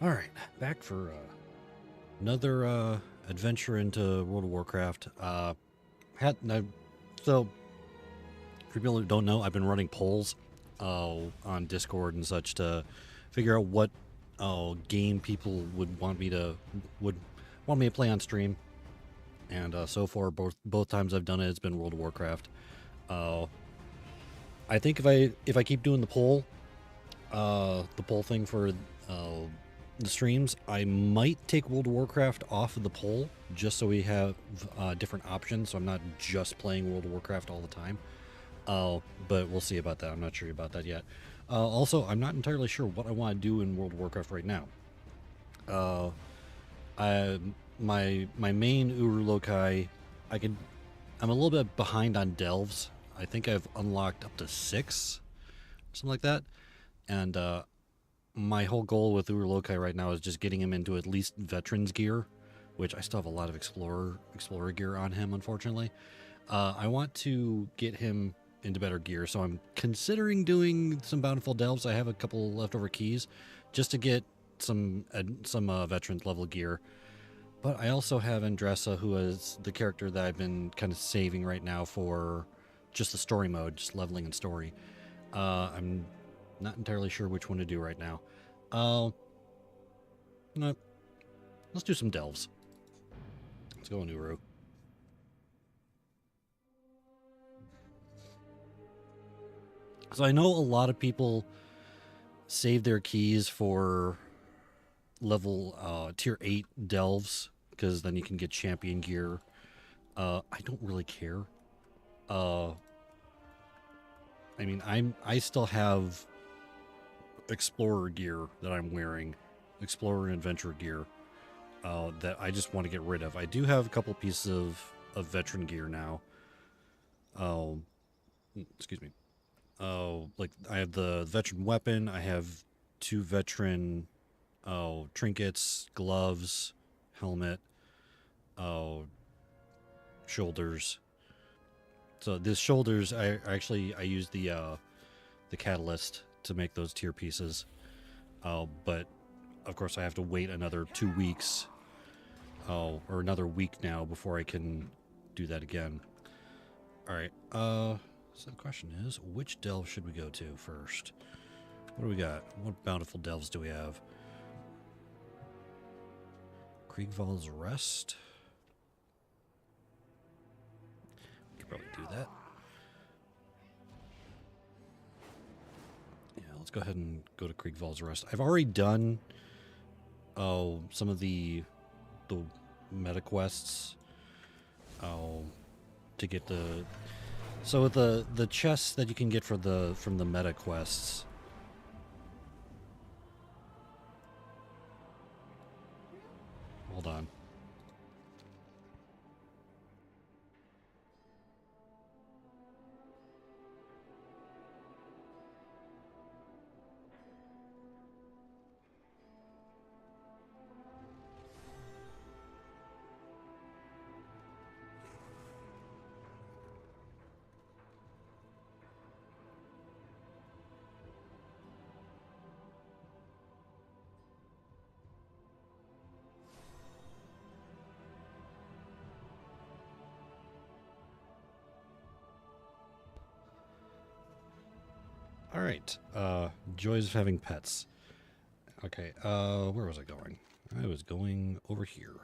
All right, back for another adventure into World of Warcraft. So, for people who don't know, I've been running polls on Discord and such to figure out what game people would want me to play on stream. And so far, both times I've done it, it's been World of Warcraft. Uh, I think if I keep doing the poll thing for the streams, I might take World of Warcraft off of the poll just so we have different options. So I'm not just playing World of Warcraft all the time. But we'll see about that. I'm not sure about that yet. Also, I'm not entirely sure what I want to do in World of Warcraft right now. I my main Urulokai, I'm a little bit behind on delves. I think I've unlocked up to 6, something like that, and my whole goal with Urulokai right now is just getting him into at least veterans gear, which I still have a lot of explorer gear on him, unfortunately. I want to get him into better gear, so I'm considering doing some bountiful delves. I have a couple leftover keys just to get some veterans level gear. But I also have Andressa, who is the character that I've been kind of saving right now for just the story mode, just leveling and story. I'm not entirely sure which one to do right now. No, let's do some delves. Let's go, Nuru. So I know a lot of people save their keys for level tier 8 delves because then you can get champion gear. I don't really care. I mean, I still have explorer gear that I'm wearing, explorer and adventure gear that I just want to get rid of. I do have a couple pieces of veteran gear now. Excuse me. Like I have the veteran weapon. I have 2 veteran trinkets, gloves, helmet, shoulders. So this shoulders, I use the catalyst to make those tier pieces. But of course I have to wait another 2 weeks, or another week now before I can do that again. All right. So the question is, which delve should we go to first? What do we got? What bountiful delves do we have? Kriegvald's Rest. We could probably do that. Yeah, let's go ahead and go to Kriegvald's Rest. I've already done some of the meta quests to get the the chests that you can get from the meta quests. Hold on. All right. Joys of having pets. Okay. Where was I going? I was going over here.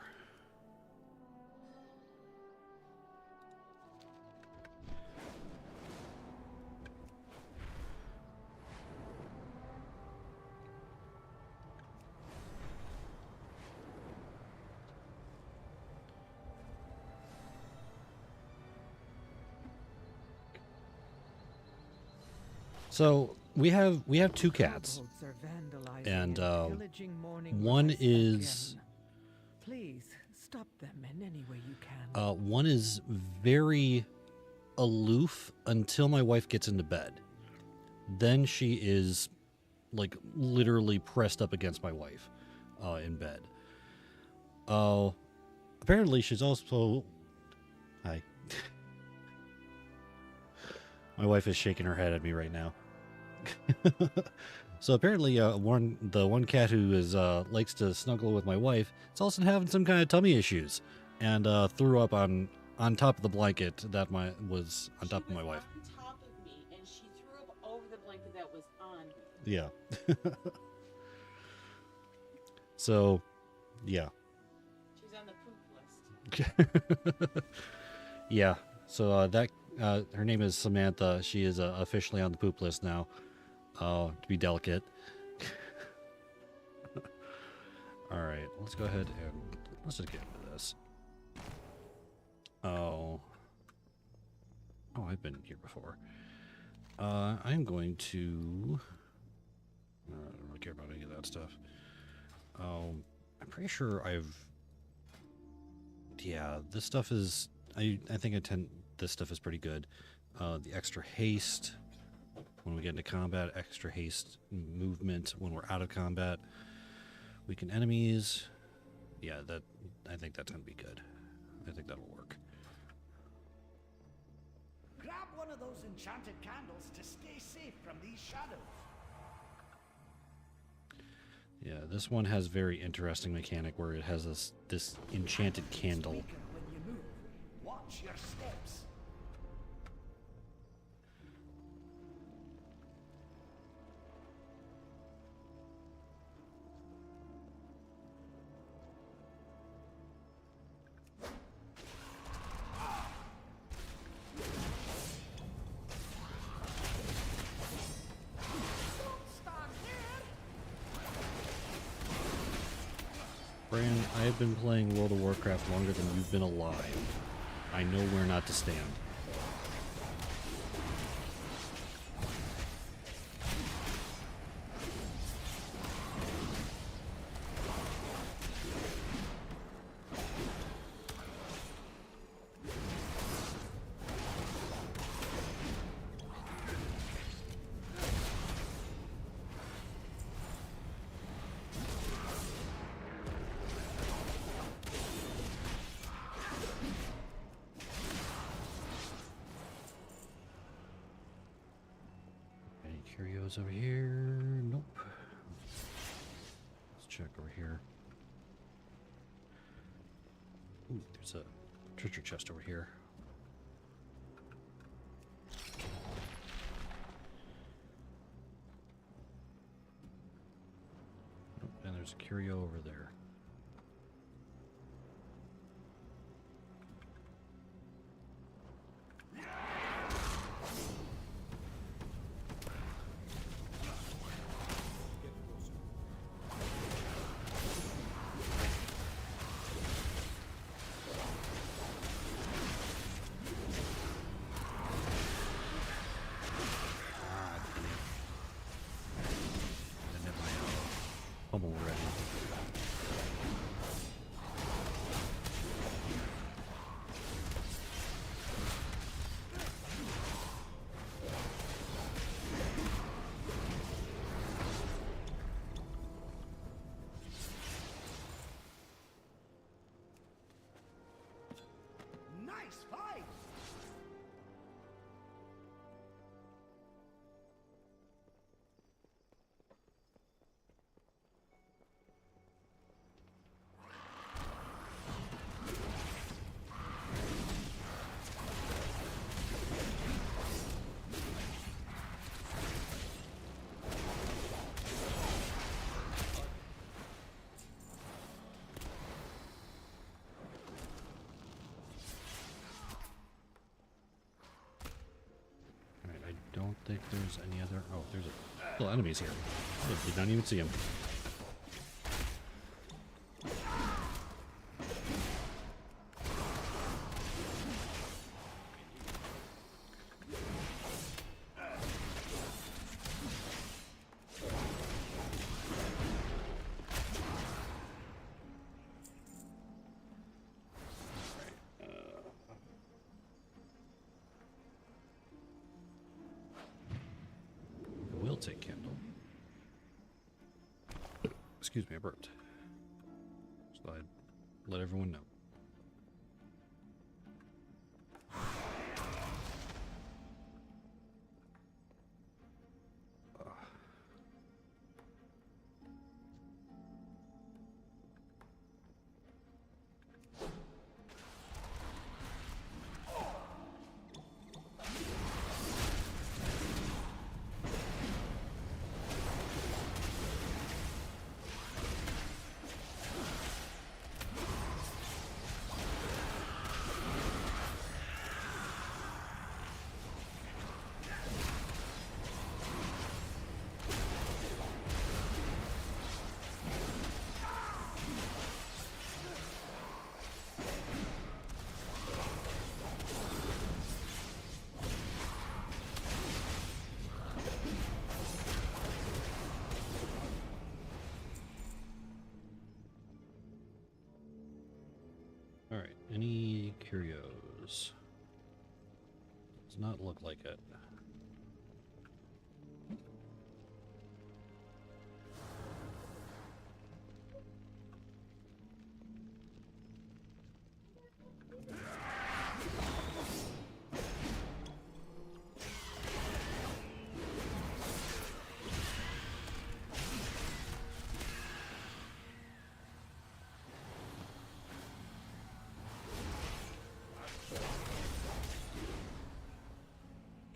So we have 2 cats, and one is Please stop them in any way you can. one is very aloof until my wife gets into bed. Then she is like literally pressed up against my wife in bed. Apparently she's also hi. My wife is shaking her head at me right now. So apparently, the one cat who is likes to snuggle with my wife is also having some kind of tummy issues, and threw up on top of the blanket that was on top of my wife. On top of me, and she threw up over the blanket that was on me. Yeah. So, yeah. She's on the poop list. Yeah. So her name is Samantha. She is officially on the poop list now. To be delicate. All right, let's go ahead and let's just get into this. Oh, I've been here before. I'm going to. I don't really care about any of that stuff. I'm pretty sure Yeah, this stuff is. I think this stuff is pretty good. The extra haste when we get into combat, extra haste movement when we're out of combat, weaken enemies. Yeah, I think that's gonna be good. I think that'll work. Grab one of those enchanted candles to stay safe from these shadows. Yeah, this one has very interesting mechanic where it has this enchanted candle. Weaken when you move. Watch your steps. Brand, I have been playing World of Warcraft longer than you've been alive. I know where not to stand. Any curios over here? Nope. Let's check over here. Ooh, there's a treasure chest over here. Nope, and there's a curio over there. Pummel already. Nice fight! Alright, I don't think there's any other. Oh, there's still enemies here. I did not even see them. Will take candle. Excuse me, I burped. So I'd let everyone know. Any curios? Does not look like it.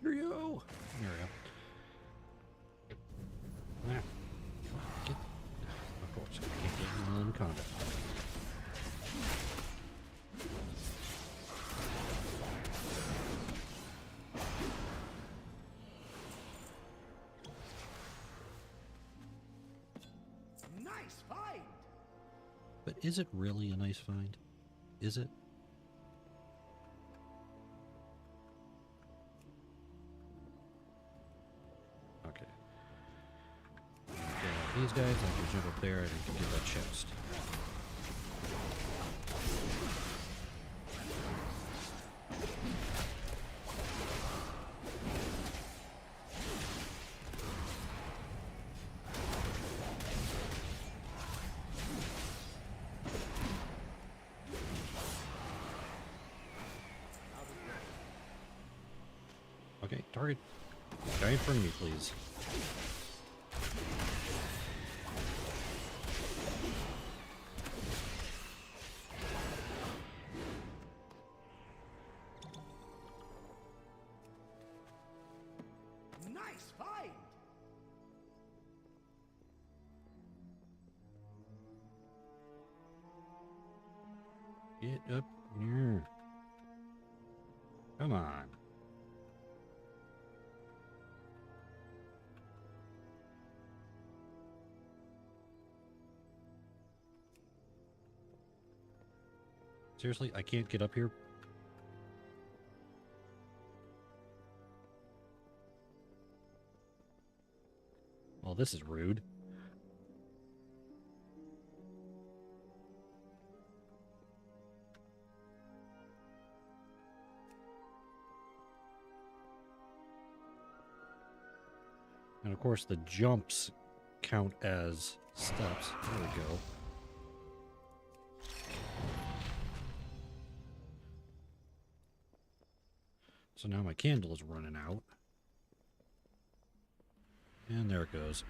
Curio! There we go. Ah. Get. Of course, I can't get in combat. Nice find. But is it really a nice find? Is it? Okay. These guys, I can jump up there and I can get that chest. Okay, target. Guy in front of me, please. Nice find. Get up here. Come on. Seriously, I can't get up here? Well, this is rude. And of course, the jumps count as steps. There we go. So now my candle is running out. And there it goes.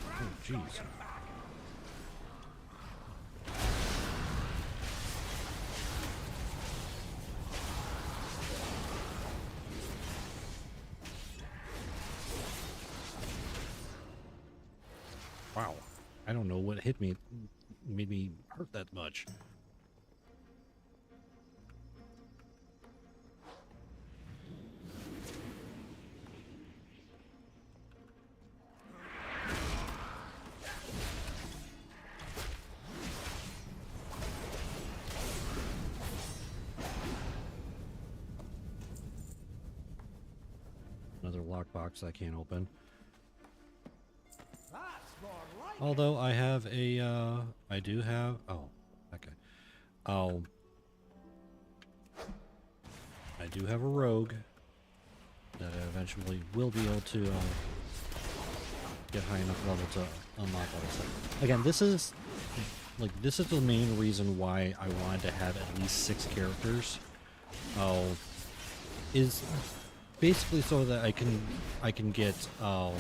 Oh, jeez. Wow. I don't know what hit me, made me hurt that much. Another lockbox I can't open. That's more like Although I have a, I do have, oh, okay. I do have a rogue that I eventually will be able to get high enough level to unlock all this stuff. Again, this is the main reason why I wanted to have at least 6 characters. Is basically so that I can get all,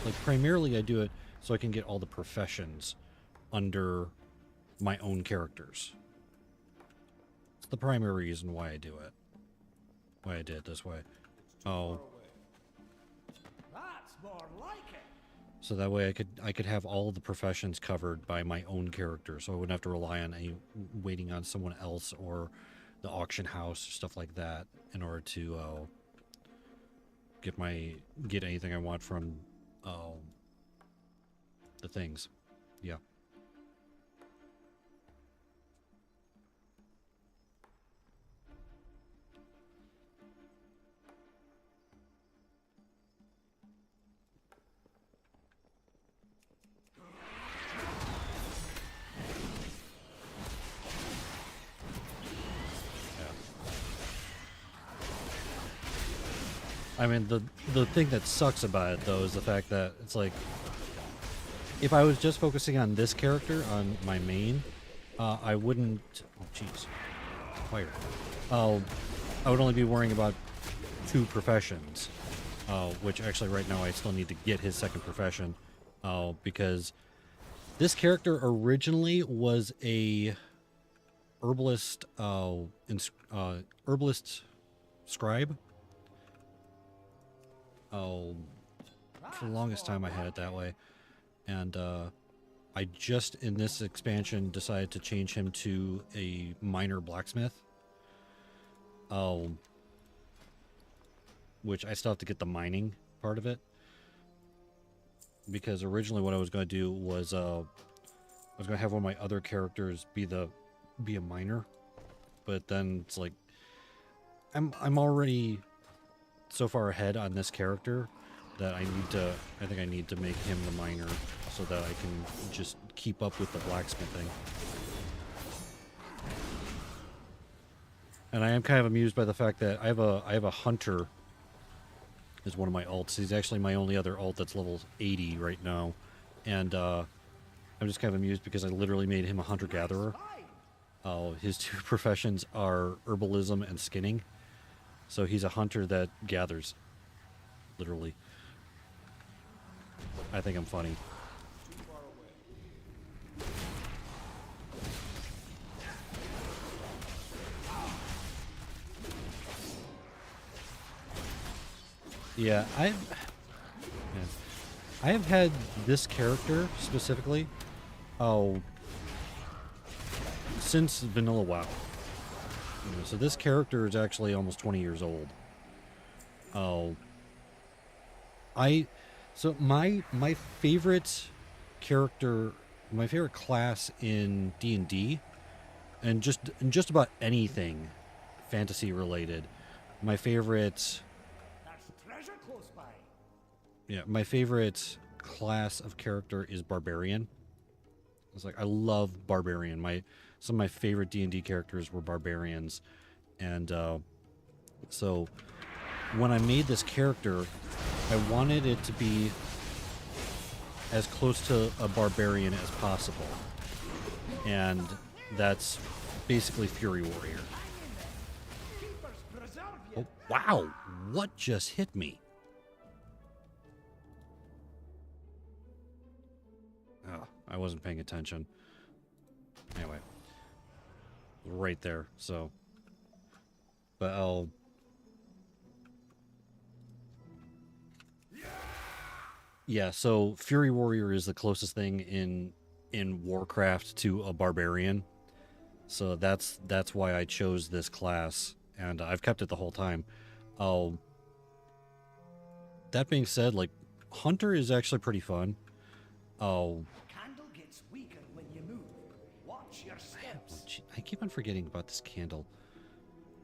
like, primarily I do it so I can get all the professions under my own characters. It's the primary reason why I do it. Why I did it this way. Oh. that's more like it. So that way I could have all the professions covered by my own character, so I wouldn't have to rely on waiting on someone else or the auction house or stuff like that in order to get anything I want from the things. Yeah. I mean, the thing that sucks about it though is the fact that it's like, if I was just focusing on this character on my main, I wouldn't. Oh, jeez, fire. I would only be worrying about 2 professions, which actually right now I still need to get his second profession, because this character originally was a herbalist, herbalist scribe. For the longest time I had it that way, and I just in this expansion decided to change him to a minor blacksmith. Which I still have to get the mining part of it, because originally what I was going to do was I was going to have one of my other characters be a miner, but then it's like I'm already so far ahead on this character that I think I need to make him the miner so that I can just keep up with the blacksmithing. And I am kind of amused by the fact that I have a hunter as one of my alts. He's actually my only other alt that's level 80 right now. And I'm just kind of amused because I literally made him a hunter-gatherer. His 2 professions are herbalism and skinning. So he's a hunter that gathers, literally. I think I'm funny. Yeah, I have had this character specifically, since Vanilla WoW. You know, so this character is actually almost 20 years old. So my favorite character, my favorite class in D&D, and just about anything fantasy related, my favorite. Yeah, my favorite class of character is Barbarian. It's like I love Barbarian. Some of my favorite D&D characters were Barbarians, and so when I made this character, I wanted it to be as close to a Barbarian as possible, and that's basically Fury Warrior. Oh, wow! What just hit me? Oh, I wasn't paying attention. Anyway. Right there, so. But I'll. Yeah, so Fury Warrior is the closest thing in Warcraft to a barbarian. So that's why I chose this class, and I've kept it the whole time. That being said, like, Hunter is actually pretty fun. Candle gets weaker when you move. Watch your steps. I keep on forgetting about this candle.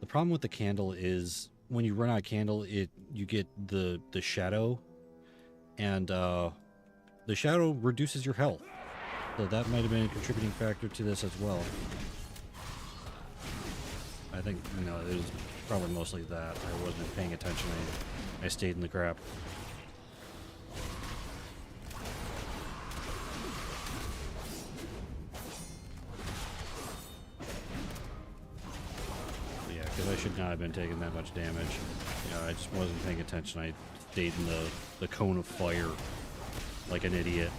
The problem with the candle is when you run out of candle, you get the shadow, and the shadow reduces your health. So that might have been a contributing factor to this as well. I think, it was probably mostly that. I wasn't paying attention. I stayed in the crap. Yeah, because I should not have been taking that much damage. I just wasn't paying attention. I stayed in the cone of fire like an idiot.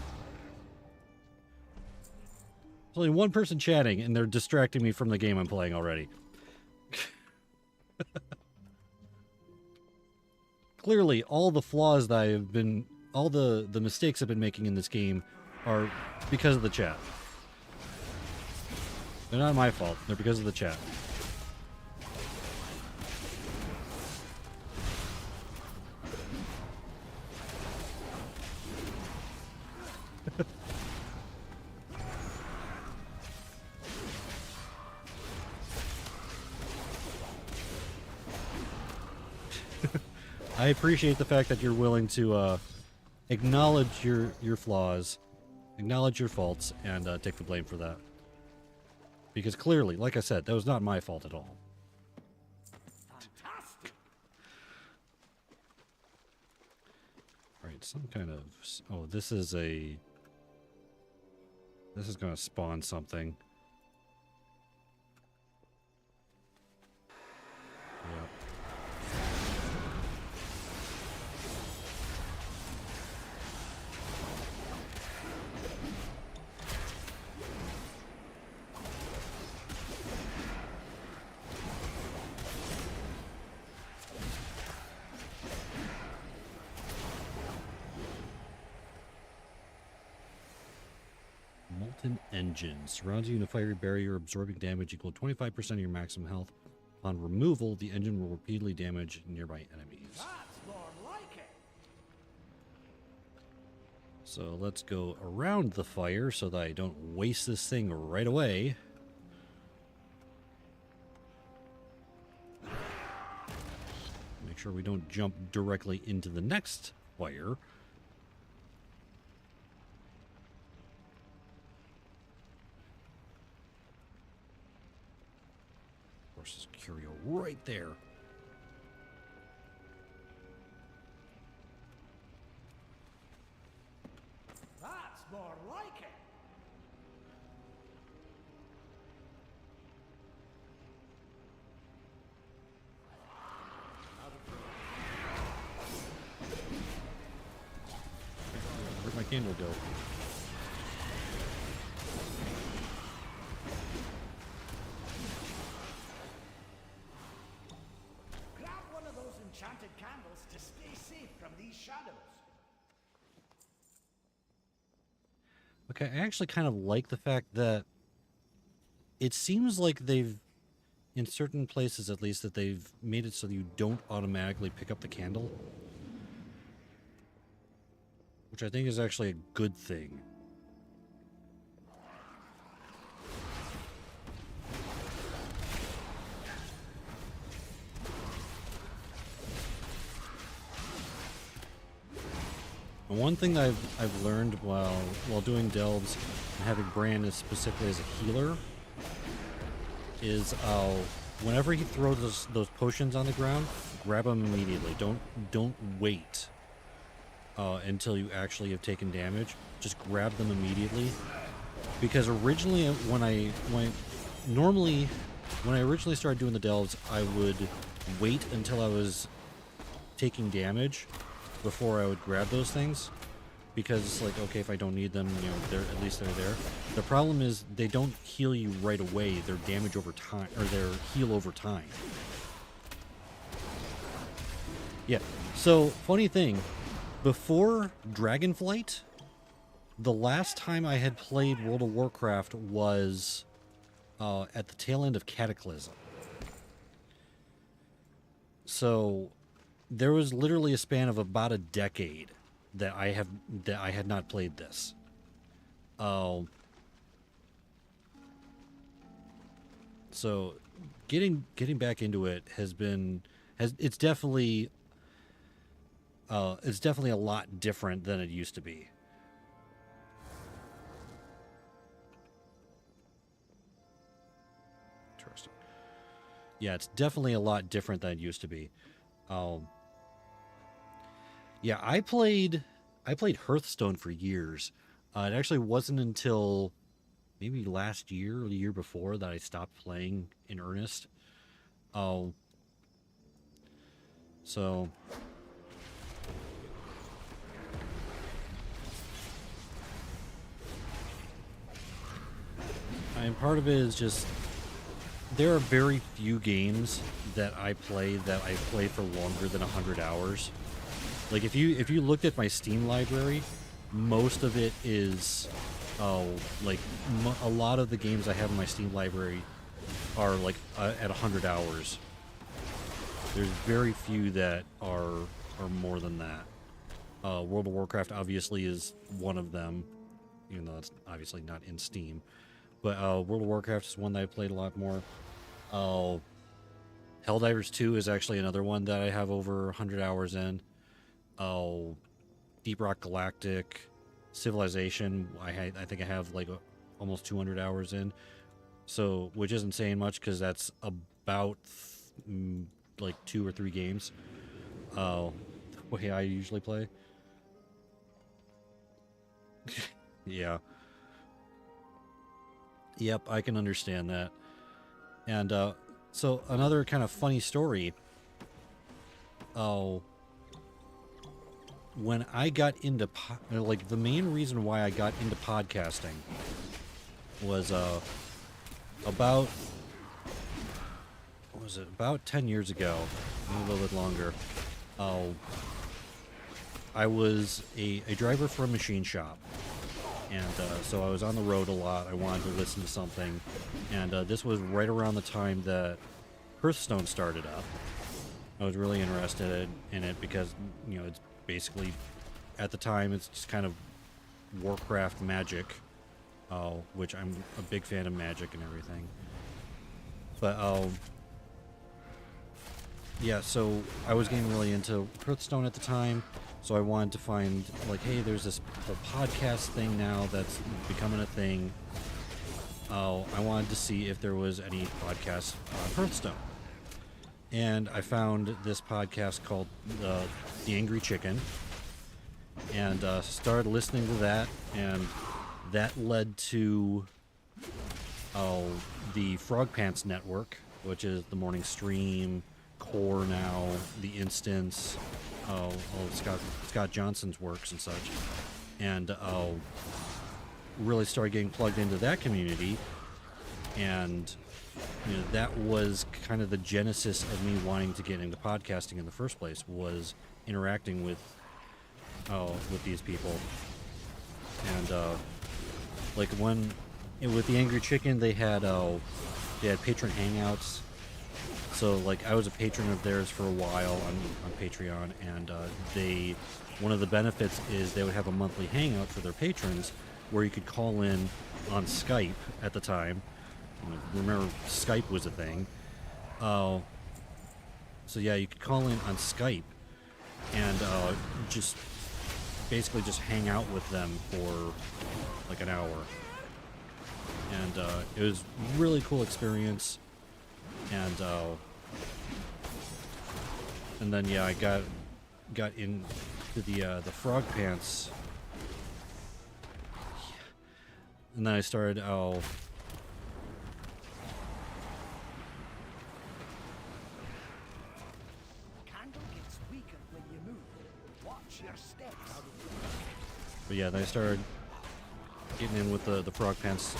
There's only one person chatting, and they're distracting me from the game I'm playing already. Clearly, all the flaws that all the mistakes I've been making in this game are because of the chat. They're not my fault. They're because of the chat. I appreciate the fact that you're willing to acknowledge your flaws, acknowledge your faults, and take the blame for that. Because clearly, like I said, that was not my fault at all. Fantastic. some kind of... Oh, this is a... This is going to spawn something. Yep. Molten engine surrounds you in a fiery barrier, absorbing damage equal to 25% of your maximum health. Upon removal, the engine will repeatedly damage nearby enemies. That's more like it. So let's go around the fire so that I don't waste this thing right away. Make sure we don't jump directly into the next fire. Horse's Curio right there. That's more like it. Where'd my candle go? Grab one of those enchanted candles to stay safe from these shadows. Okay, I actually kind of like the fact that it seems like they've, in certain places at least, that they've made it so that you don't automatically pick up the candle. Which I think is actually a good thing. And one thing that I've learned while doing delves and having Bran as specifically as a healer is whenever he throws those potions on the ground, grab them immediately. Don't wait until you actually have taken damage. Just grab them immediately. Because originally when I originally started doing the delves, I would wait until I was taking damage before I would grab those things, because it's like, okay, if I don't need them, you know, at least they're there. The problem is they don't heal you right away. They're damage over time, or they're heal over time. Yeah. So funny thing, before Dragonflight, the last time I had played World of Warcraft was at the tail end of Cataclysm. So there was literally a span of about a decade that I had not played this. So getting back into it it's definitely a lot different than it used to be. Interesting. Yeah, it's definitely a lot different than it used to be. Yeah, I played Hearthstone for years. It actually wasn't until maybe last year or the year before that I stopped playing in earnest. So and part of it is just there are very few games that I play for longer than 100 hours. Like if you looked at my Steam library, most of it is a lot of the games I have in my Steam library are like at 100 hours. There's very few that are more than that. World of Warcraft obviously is one of them, even though it's obviously not in Steam. But World of Warcraft is one that I played a lot more. Helldivers 2 is actually another one that I have over 100 hours in. Deep Rock Galactic, Civilization, I think I have like almost 200 hours in. So, which isn't saying much because that's about like 2 or 3 games. The way I usually play. Yeah. Yep, I can understand that. And so another kind of funny story. Oh, when I got into like the main reason why I got into podcasting was about what was it about 10 years ago, maybe a little bit longer. Oh, I was a driver for a machine shop, and so I was on the road a lot. I wanted to listen to something, and this was right around the time that Hearthstone started up. I was really interested in it because, you know, it's basically, at the time, it's just kind of Warcraft magic, which I'm a big fan of magic and everything. But, yeah, so I was getting really into Hearthstone at the time, so I wanted to find, like, hey, there's this whole podcast thing now that's becoming a thing. I wanted to see if there was any podcasts on Hearthstone. And I found this podcast called The Angry Chicken, and started listening to that, and that led to the Frog Pants Network, which is the morning stream, Core now, the Instance, all of Scott Johnson's works and such, and really started getting plugged into that community, and you know, that was kind of the genesis of me wanting to get into podcasting in the first place, was interacting with these people. And like with the Angry Chicken, they had patron hangouts. So like I was a patron of theirs for a while on Patreon, and one of the benefits is they would have a monthly hangout for their patrons where you could call in on Skype at the time. Remember, Skype was a thing. So yeah, you could call in on Skype and just basically just hang out with them for like an hour. And it was a really cool experience. And then yeah, I got into the Frog Pants. And then I started But yeah, then I started getting in with the Frog Pants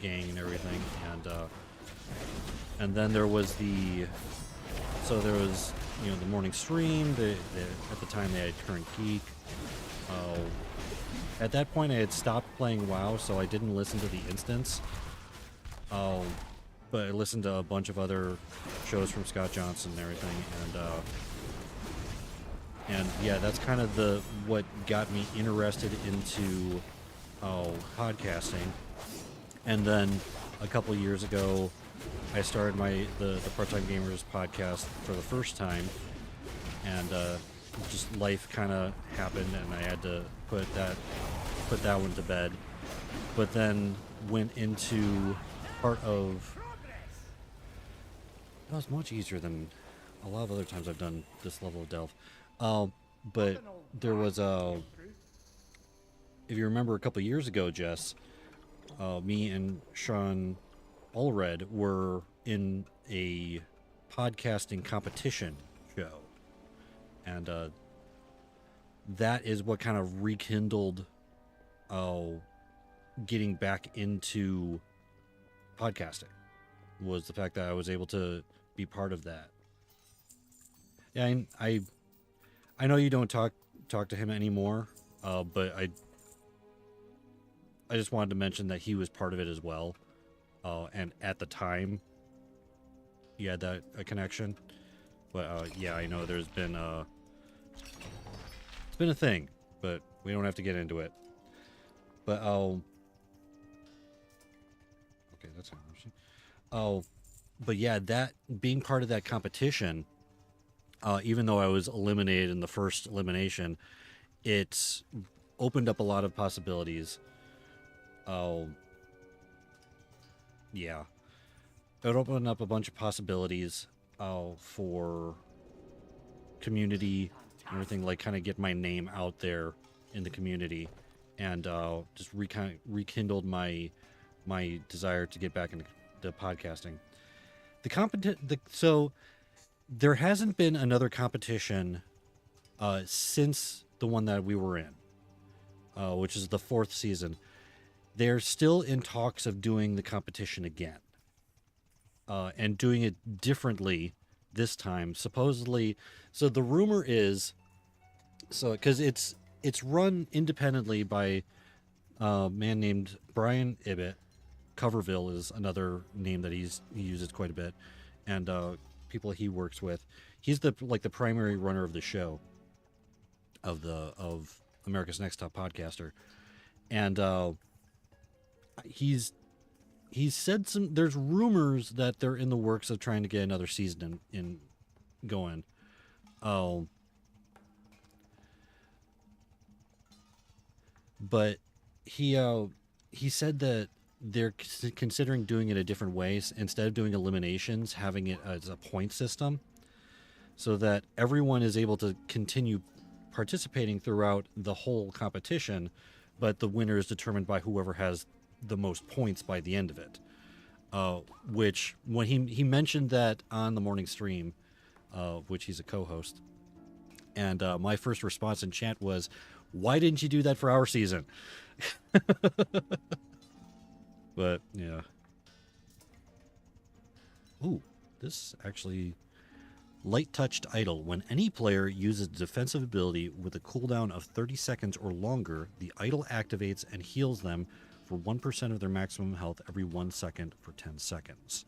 gang and everything, and then there was the morning stream. At the time they had Current Geek. At that point I had stopped playing WoW, so I didn't listen to the Instance. But I listened to a bunch of other shows from Scott Johnson and everything, and yeah, that's kind of what got me interested into podcasting. And then a couple years ago, I started the Part-Time Gamers podcast for the first time, and just life kind of happened, and I had to put that one to bed. But then went into part of. That was much easier than a lot of other times I've done this level of delve. But there was if you remember a couple years ago, Jess, me and Sean Allred were in a podcasting competition show, and that is what kind of rekindled getting back into podcasting, was the fact that I was able to be part of that. Yeah, I know you don't talk to him anymore, but I just wanted to mention that he was part of it as well, and at the time, he had a connection. But yeah, I know there's been it's been a thing, but we don't have to get into it. But okay, that's interesting. But yeah, that being part of that competition. Even though I was eliminated in the first elimination, it's opened up a lot of possibilities. Yeah. It opened up a bunch of possibilities for community and everything, like kind of get my name out there in the community. and just rekindled my desire to get back into the podcasting. So there hasn't been another competition since the one that we were in, which is the 4th season. They're still in talks of doing the competition again, and doing it differently this time, supposedly. So the rumor is, because it's run independently by a man named Brian Ibbett. Coverville is another name that he uses quite a bit, and people he works with. He's the primary runner of the show, of America's Next Top Podcaster, and he's said there's rumors that they're in the works of trying to get another season in going. But he said that they're considering doing it a different way. Instead of doing eliminations, having it as a point system, so that everyone is able to continue participating throughout the whole competition, but the winner is determined by whoever has the most points by the end of it. Which, when he mentioned that on the morning stream, which he's a co-host, and my first response in chat was, "Why didn't you do that for our season?" But yeah. Ooh, this actually... Light touched idol. When any player uses defensive ability with a cooldown of 30 seconds or longer, the idol activates and heals them for 1% of their maximum health every 1 second for 10 seconds.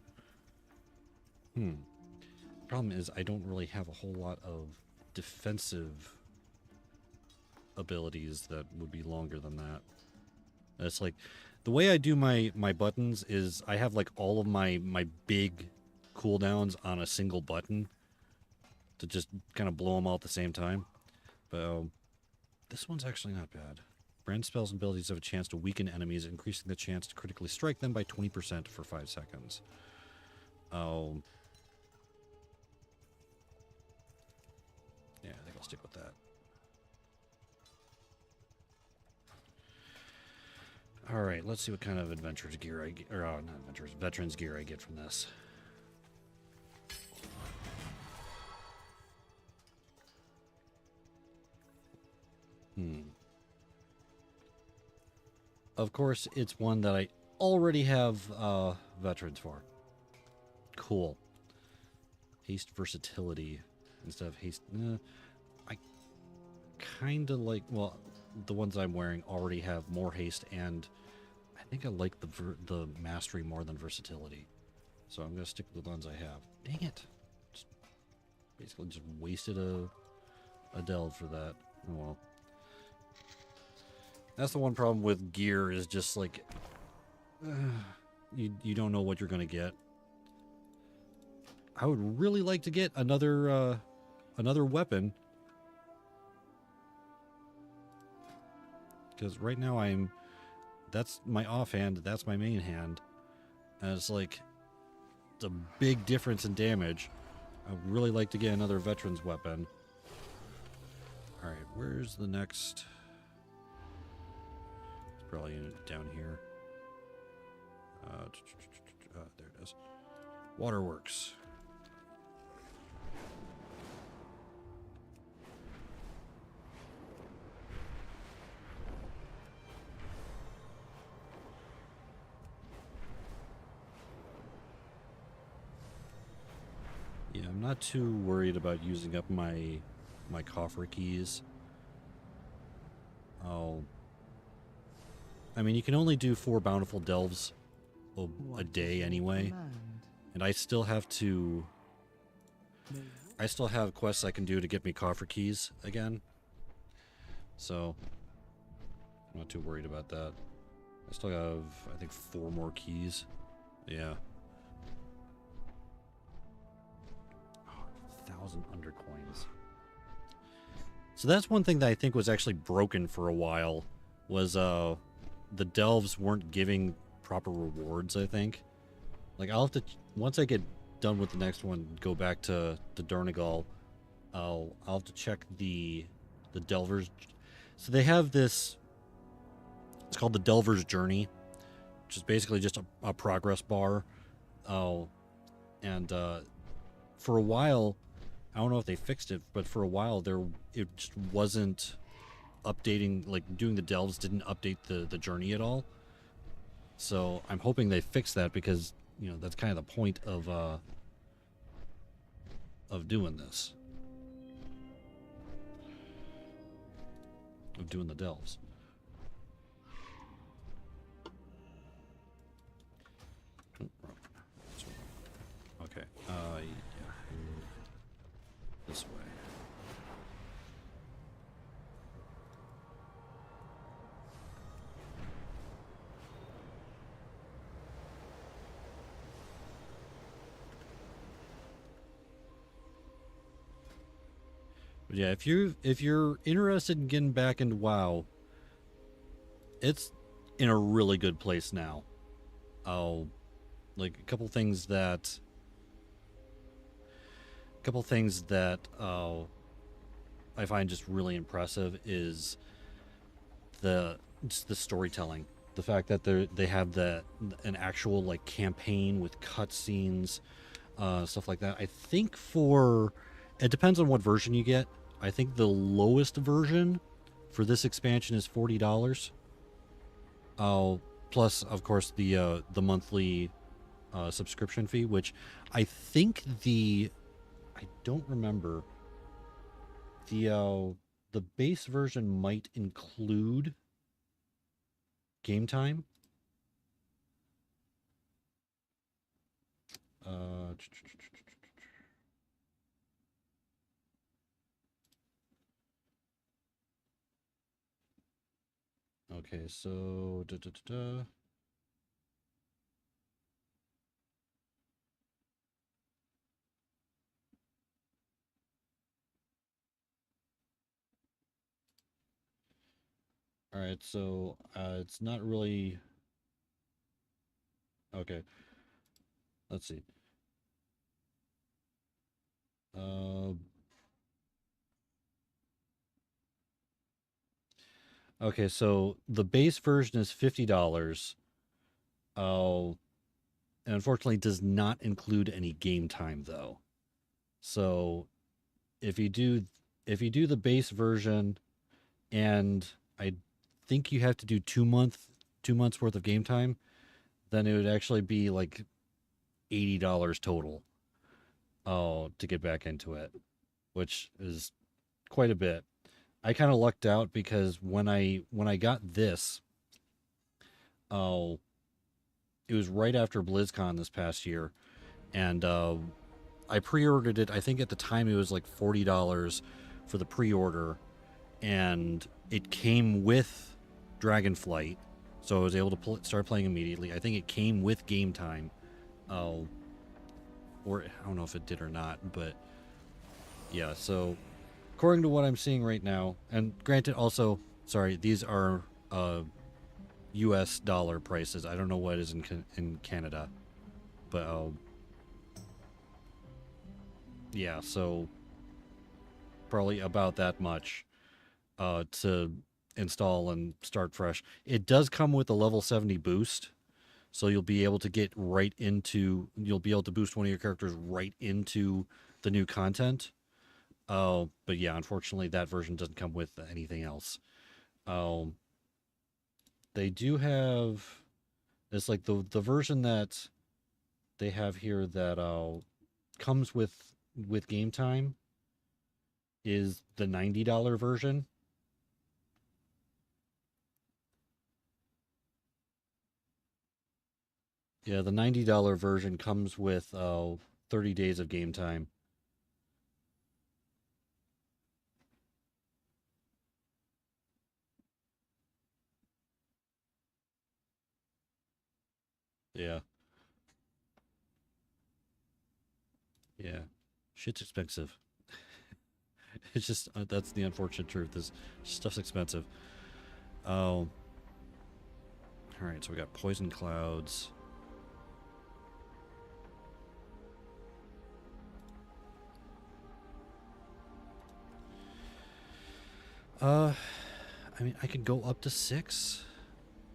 Problem is, I don't really have a whole lot of defensive abilities that would be longer than that. It's like, the way I do my buttons is I have like all of my big cooldowns on a single button to just kind of blow them all at the same time. But this one's actually not bad. Brand spells and abilities have a chance to weaken enemies, increasing the chance to critically strike them by 20% for 5 seconds. Yeah, I think I'll stick with that. All right, let's see what kind of adventurers gear I get, or not adventurers, veterans gear I get from this. Of course, it's one that I already have veterans for. Cool. Haste versatility instead of haste. I kind of like, well, the ones I'm wearing already have more haste, and I think I like the mastery more than versatility. So I'm going to stick with the ones I have. Dang it. Basically just wasted a delve for that. Oh well. That's the one problem with gear, is just like you don't know what you're going to get. I would really like to get another weapon, because right now that's my offhand, that's my main hand, and it's like, it's a big difference in damage. I would really like to get another veteran's weapon. Alright, where's the next? It's probably down here. There it is. Waterworks. Yeah, I'm not too worried about using up my coffer keys. I mean, you can only do 4 bountiful delves a day anyway, and I still have quests I can do to get me coffer keys again, so I'm not too worried about that. I still have, I think, 4 more keys. Yeah. 1,000 undercoins. So that's one thing that I think was actually broken for a while, was the delves weren't giving proper rewards, I think. Like, I'll have to, once I get done with the next one, go back to Durnagal, I'll have to check the delvers. So they have this It's called the Delver's Journey, which is basically just a progress bar. And for a while, I don't know if they fixed it, but for a while it just wasn't updating. Like doing the delves didn't update the journey at all. So I'm hoping they fix that because that's kind of the point of doing this, of doing the delves. Okay. Yeah. This way. But yeah, if you're interested in getting back into WoW, it's in a really good place now. Like a couple things that I find just really impressive is just the storytelling. The fact that they have an actual like campaign with cutscenes, stuff like that. I think it depends on what version you get. I think the lowest version for this expansion is $40. Plus, of course, the monthly subscription fee, which I think I don't remember. The base version might include game time. Okay, so all right, so it's not really okay. Let's see. Okay, so the base version is $50. And unfortunately does not include any game time though. So if you do the base version, and I think you have to do 2 months worth of game time, then it would actually be like $80 total. To get back into it, which is quite a bit. I kind of lucked out because when I got this, it was right after BlizzCon this past year, and I pre-ordered it. I think at the time it was like $40 for the pre-order, and it came with Dragonflight, so I was able to start playing immediately. I think it came with game time, or I don't know if it did or not, but yeah. So according to what I'm seeing right now, and granted, also sorry, these are U.S. dollar prices. I don't know what it is in Canada, but yeah, so probably about that much to install and start fresh. It does come with a level 70 boost, so you'll be able to boost one of your characters right into the new content. But yeah, unfortunately, that version doesn't come with anything else. They do have it's like the version that they have here that comes with game time is the $90 version. Yeah, the $90 version comes with 30 days of game time. Yeah. Yeah. Shit's expensive. It's just that's the unfortunate truth. This stuff's expensive. Oh. All right, so we got poison clouds. I mean, I could go up to 6.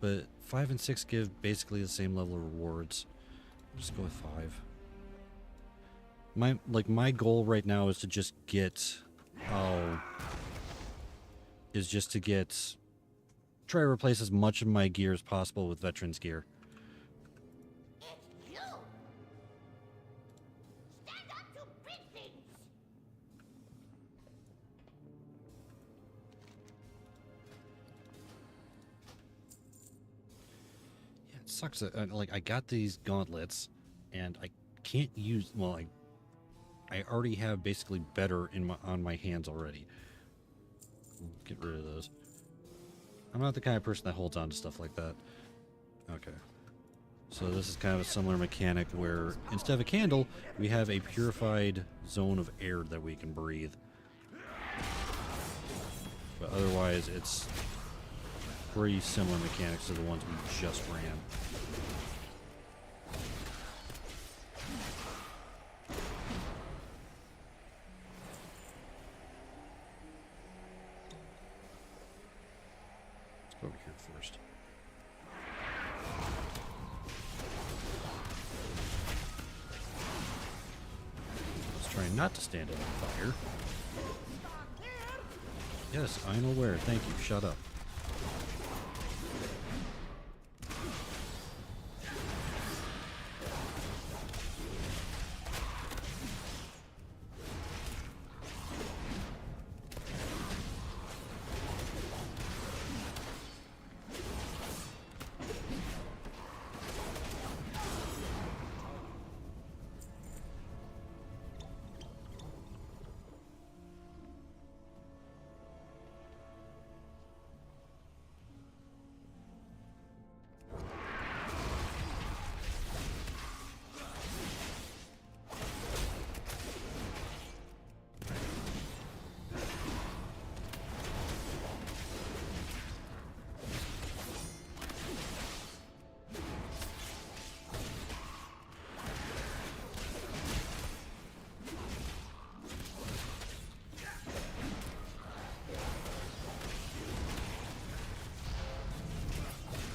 but 5 and 6 give basically the same level of rewards. Just go with 5. My goal right now is to just get try to replace as much of my gear as possible with veterans gear. It's you! Stand up to big things! Yeah, it sucks that like I got these gauntlets and I can't use, well, I already have basically better on my hands already. Get rid of those. I'm not the kind of person that holds on to stuff like that. Okay. So this is kind of a similar mechanic where instead of a candle, we have a purified zone of air that we can breathe. But otherwise, it's pretty similar mechanics to the ones we just ran. Let's go over here first. Let's try not to stand in fire. Yes, I'm aware. Thank you. Shut up.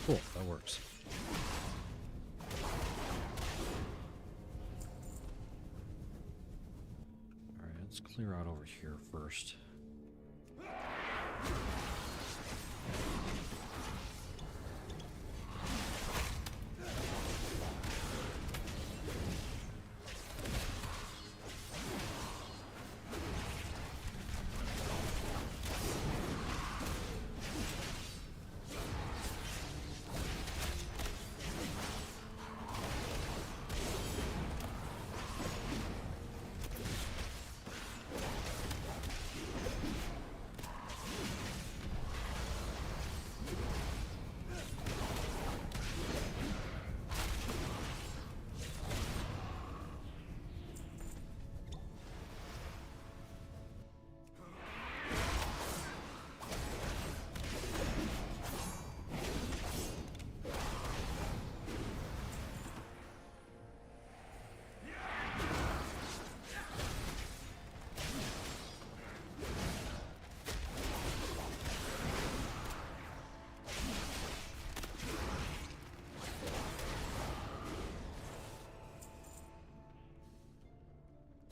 Cool, that works. Alright, let's clear out over here first.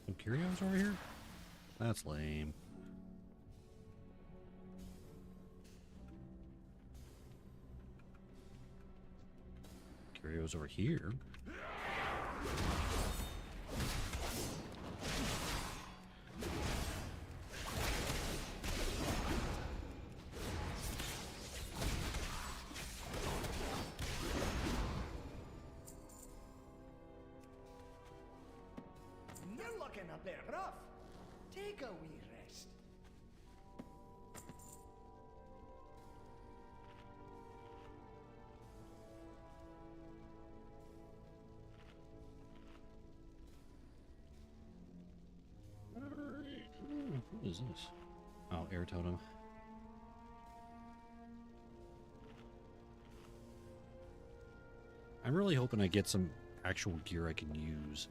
Some curios over here? That's lame. Curios over here. You're looking a bit rough. Take a wee rest. What is this? Oh, air totem. I'm really hoping I get some actual gear I can use.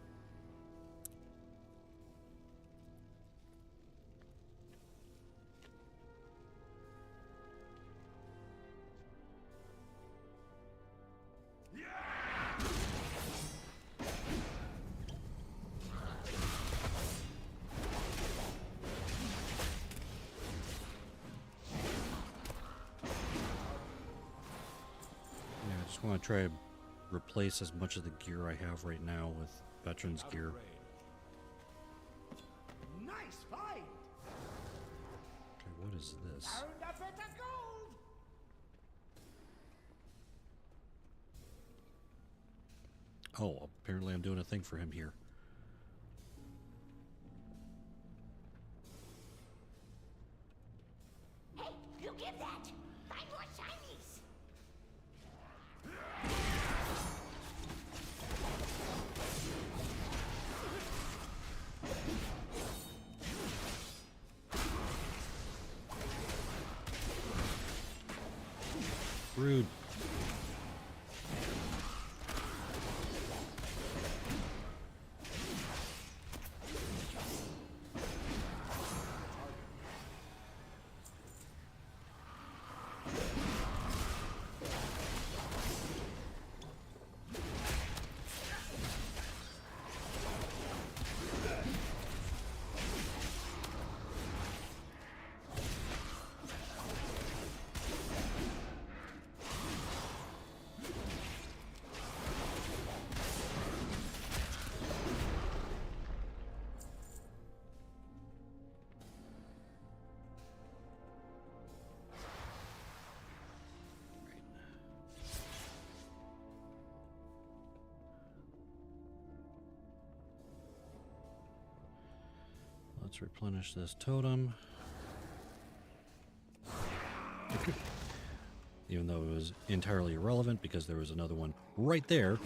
I want to try to replace as much of the gear I have right now with veterans gear. Nice find! Okay, what is this? Found a bit of gold! Oh, apparently I'm doing a thing for him here. Hey, you give that! Find more shinies! Rude. Let's replenish this totem. Even though it was entirely irrelevant because there was another one right there.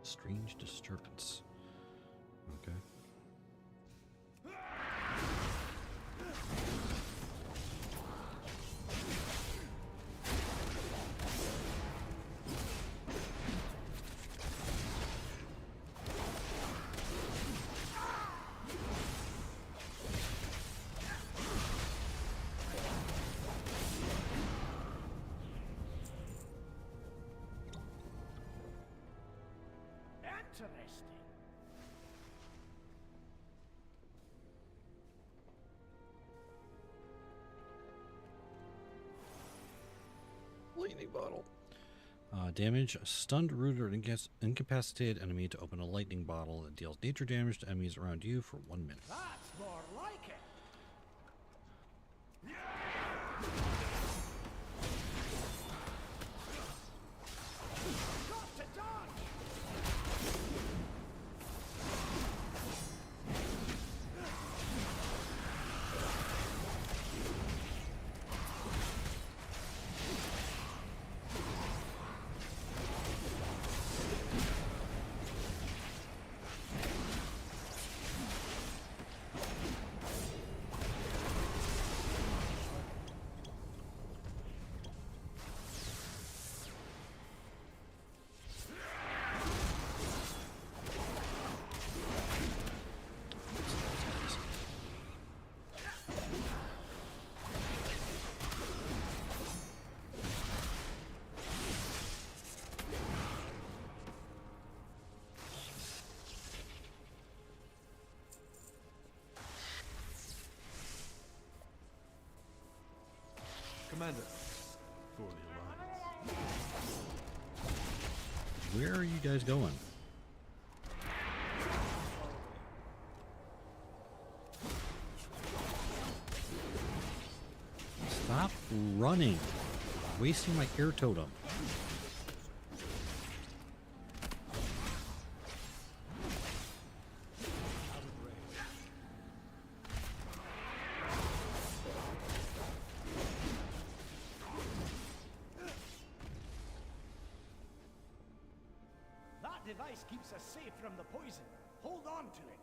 Strange disturbance. Okay. Interesting. Lightning bottle. Damage. A stunned, rooted, or incapacitated enemy to open a lightning bottle. It deals nature damage to enemies around you for 1 minute. That's more like it. Got to dodge! Commander, for the Alliance. Where are you guys going? Stop running. Wasting my air totem. device keeps us safe from the poison. Hold on to it.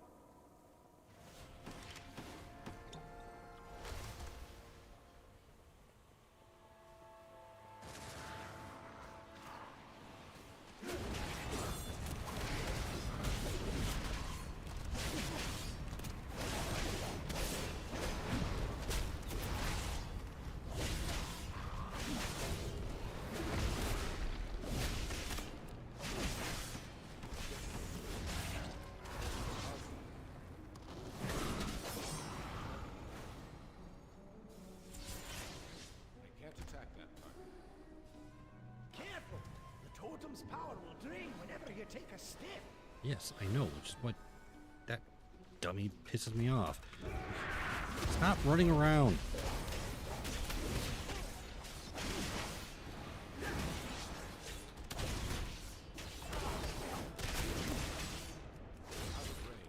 I can't attack that target. Careful! The totem's power will drain whenever you take a step. Yes, I know, which is what that dummy pisses me off. Stop running around. Out of range.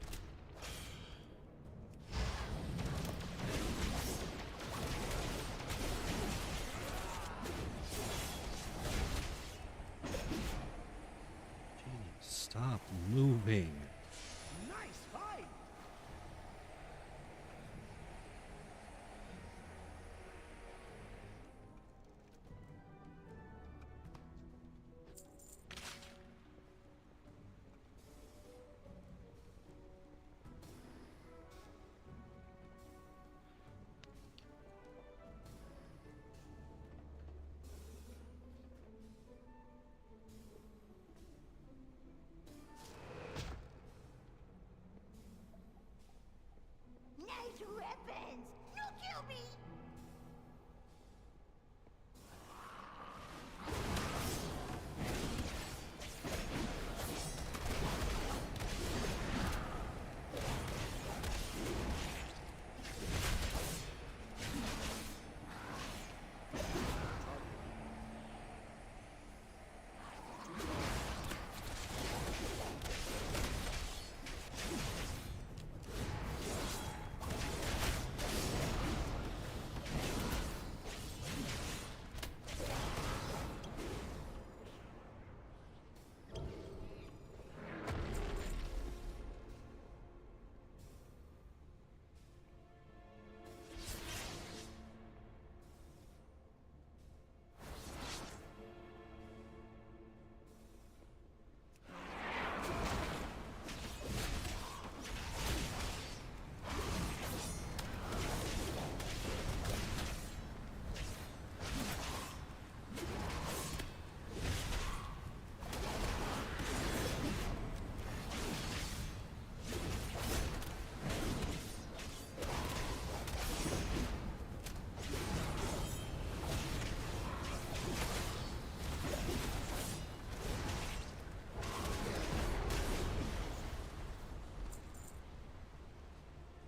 Genie, stop moving. Nice fight! Nice weapons! No kill me!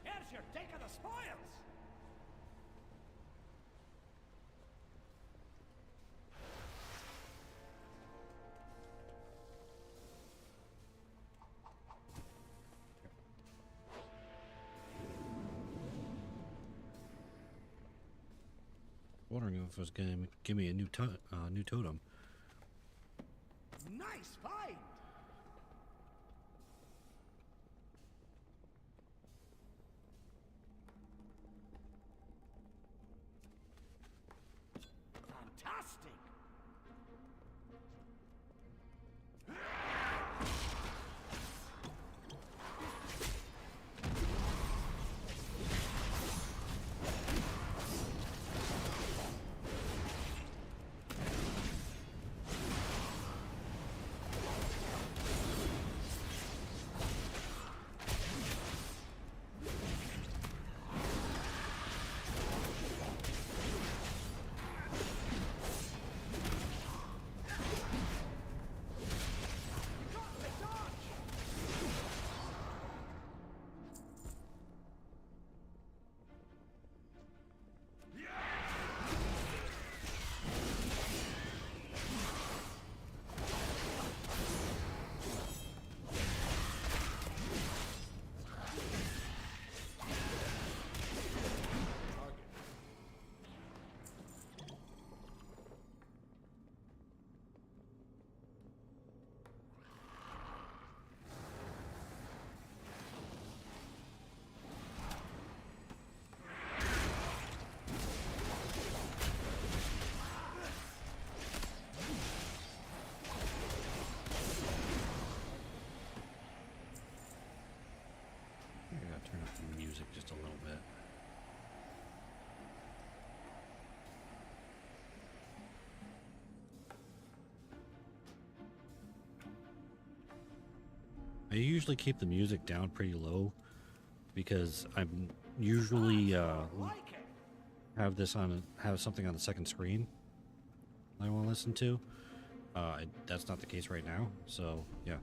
Here's your take of the spoils! Wondering if it was gonna give me a new totem. Nice fight! Fantastic! I usually keep the music down pretty low because I'm usually Like it. have something on the second screen I want to listen to. That's not the case right now, so yeah.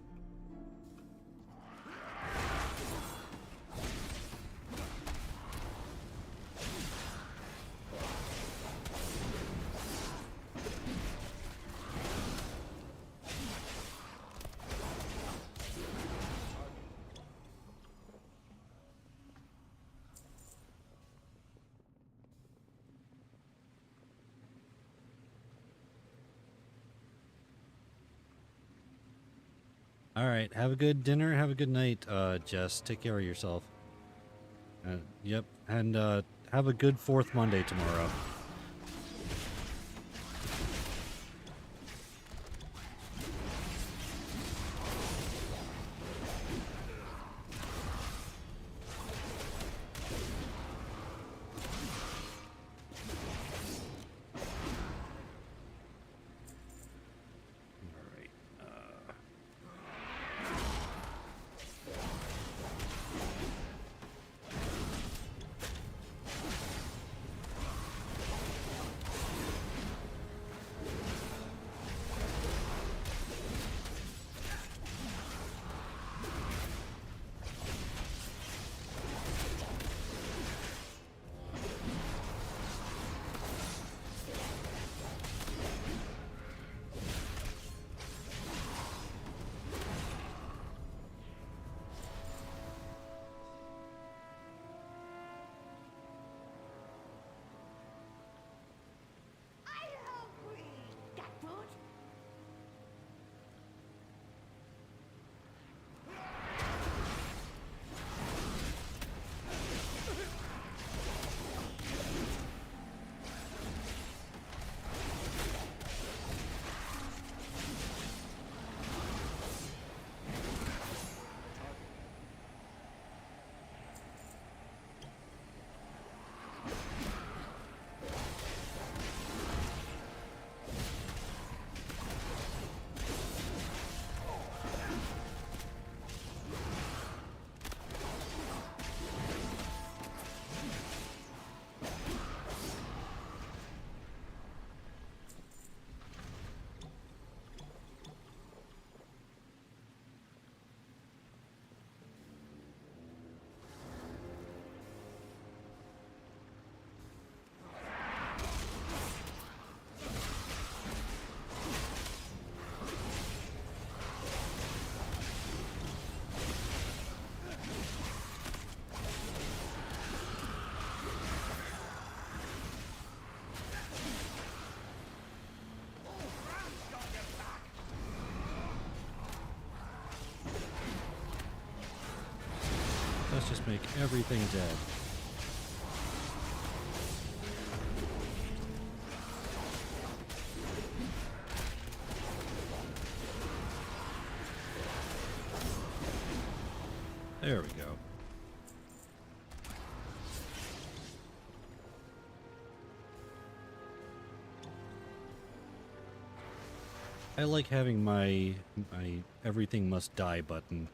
All right, have a good dinner, have a good night, Jess. Take care of yourself. Yep, and have a good fourth Monday tomorrow. All right. I hungry. Got food? Let's just make everything dead. There we go. I like having my everything must die button.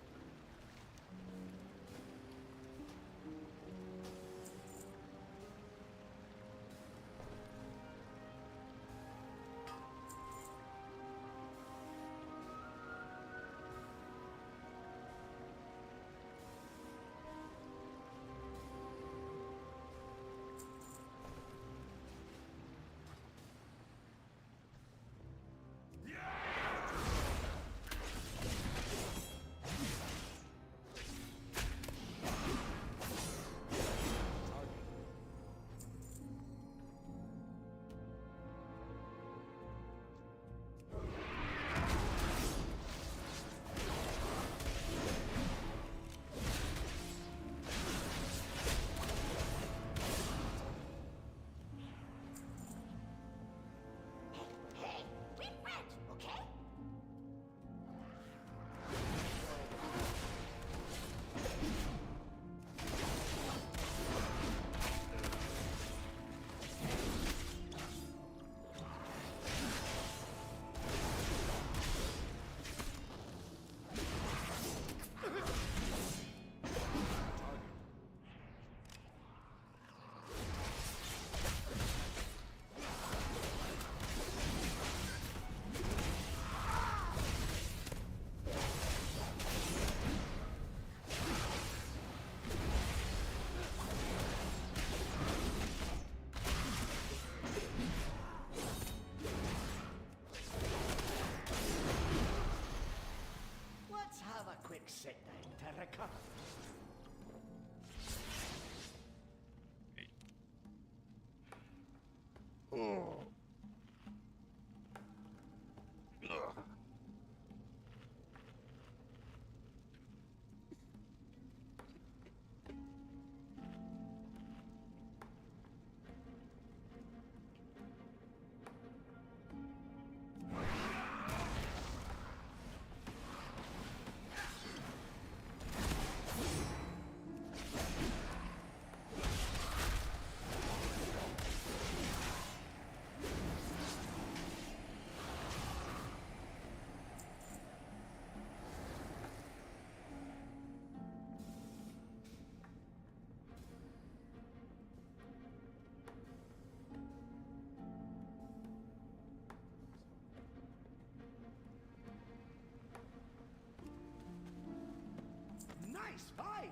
Nice fight!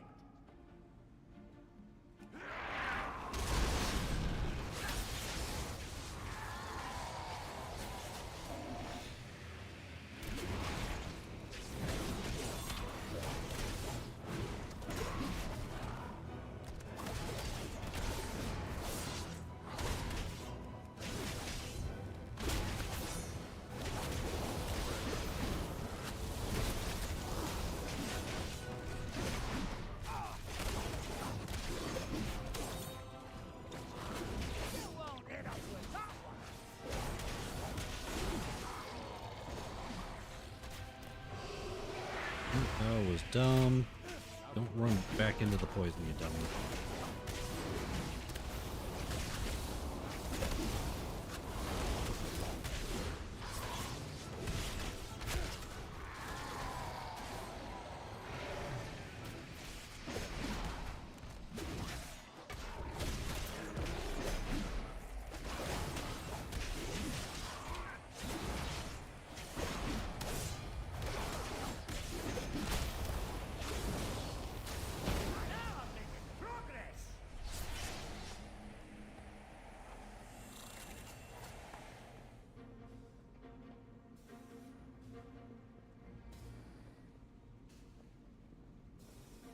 That was dumb. Don't run back into the poison, you dummy.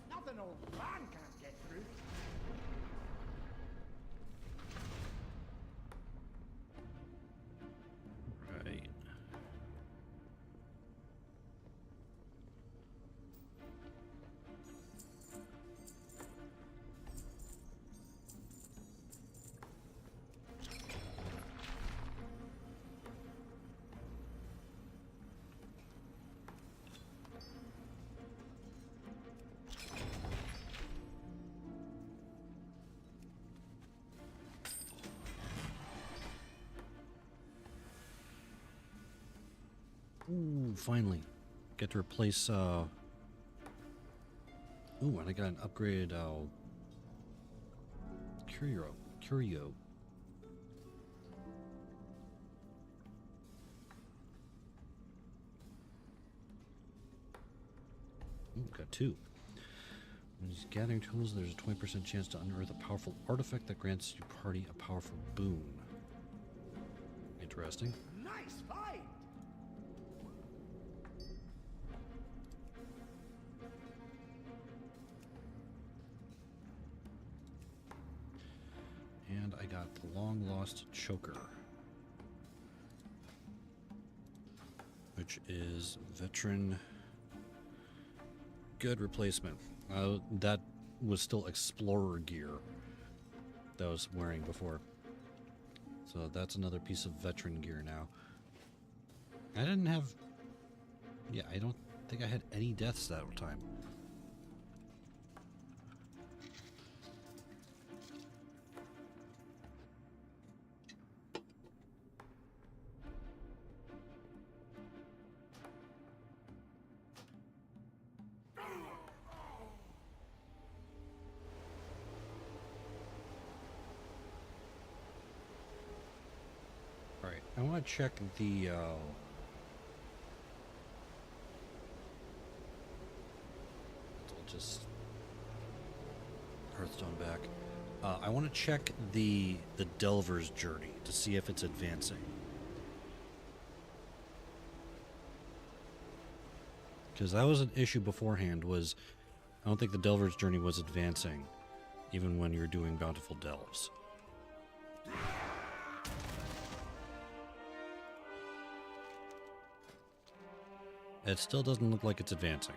Nothing old man can't get through. Right. Ooh, finally. Get to replace, Ooh, and I got an upgraded, Curio. Ooh, got two. When he's gathering tools, there's a 20% chance to unearth a powerful artifact that grants your party a powerful boon. Interesting. Nice fight! And I got the long-lost choker, which is veteran. Good replacement. That was still explorer gear that I was wearing before. So that's another piece of veteran gear now. I didn't have... Yeah, I don't think I had any deaths that time. Alright, I want to check the... just Hearthstone back. I want to check the Delver's journey to see if it's advancing. Because that was an issue beforehand, was I don't think the Delver's journey was advancing, even when you're doing Bountiful Delves. It still doesn't look like it's advancing.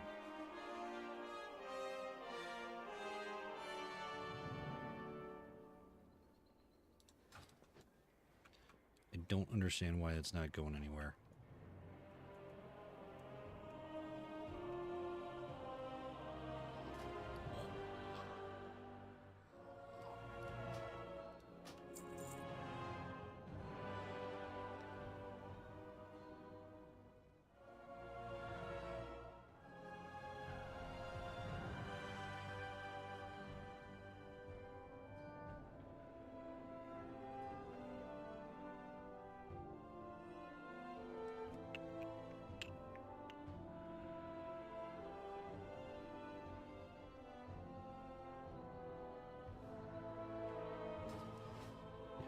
I don't understand why it's not going anywhere.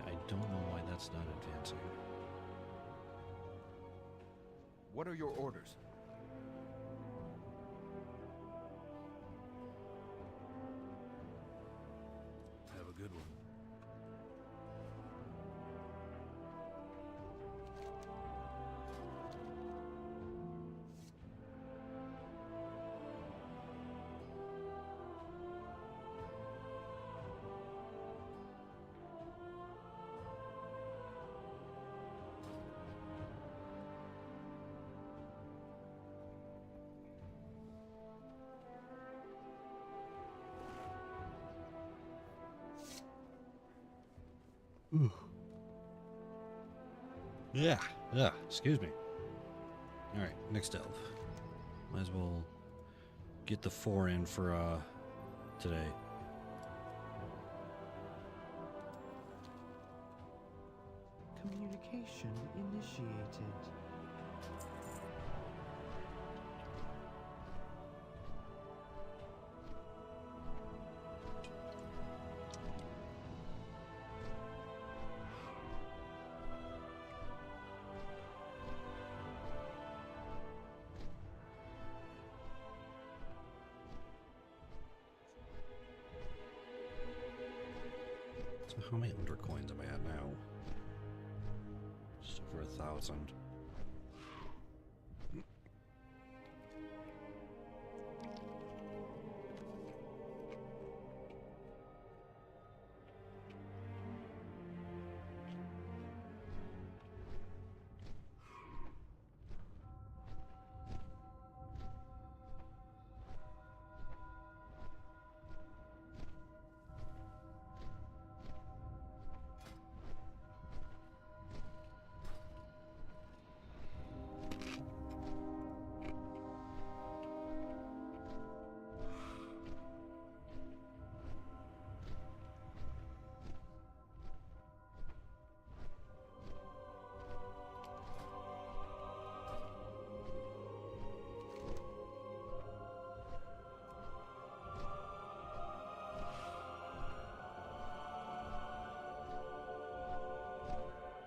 I don't know why that's not advancing. What are your orders? Have a good one. Yeah, excuse me. Alright, next delve. Might as well get the 4 in for today. Communication initiated. So how many undercoins am I at now? Just over 1,000.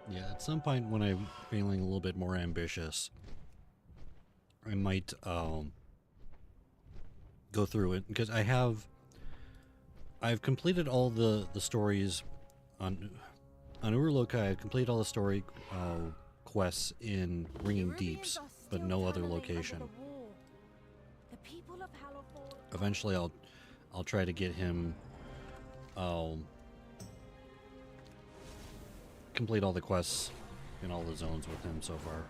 Yeah, at some point when I'm feeling a little bit more ambitious, I might go through it because I've completed all the stories on Urlokai. I've completed all the story quests in Ringing Deeps, but no other location. Eventually, I'll try to get him. Complete all the quests in all the zones with him so far.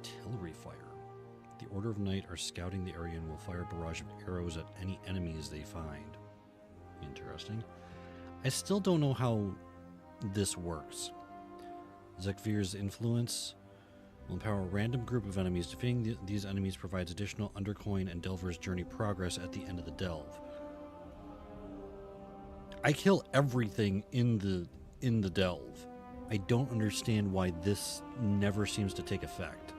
Artillery fire. The Order of Night are scouting the area and will fire a barrage of arrows at any enemies they find. Interesting. I still don't know how this works. Zekvir's influence will empower a random group of enemies. Defeating these enemies provides additional Undercoin and Delver's Journey progress at the end of the delve. I kill everything in the delve. I don't understand why this never seems to take effect.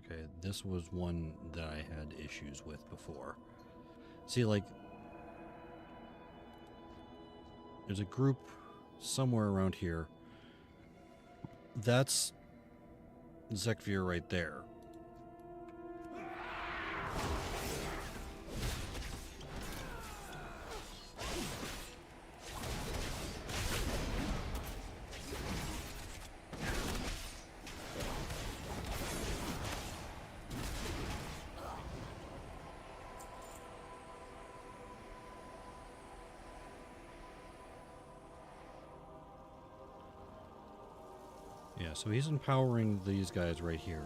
Okay, this was one that I had issues with before. See, like, there's a group somewhere around here. That's Zekvir right there. Yeah, so he's empowering these guys right here.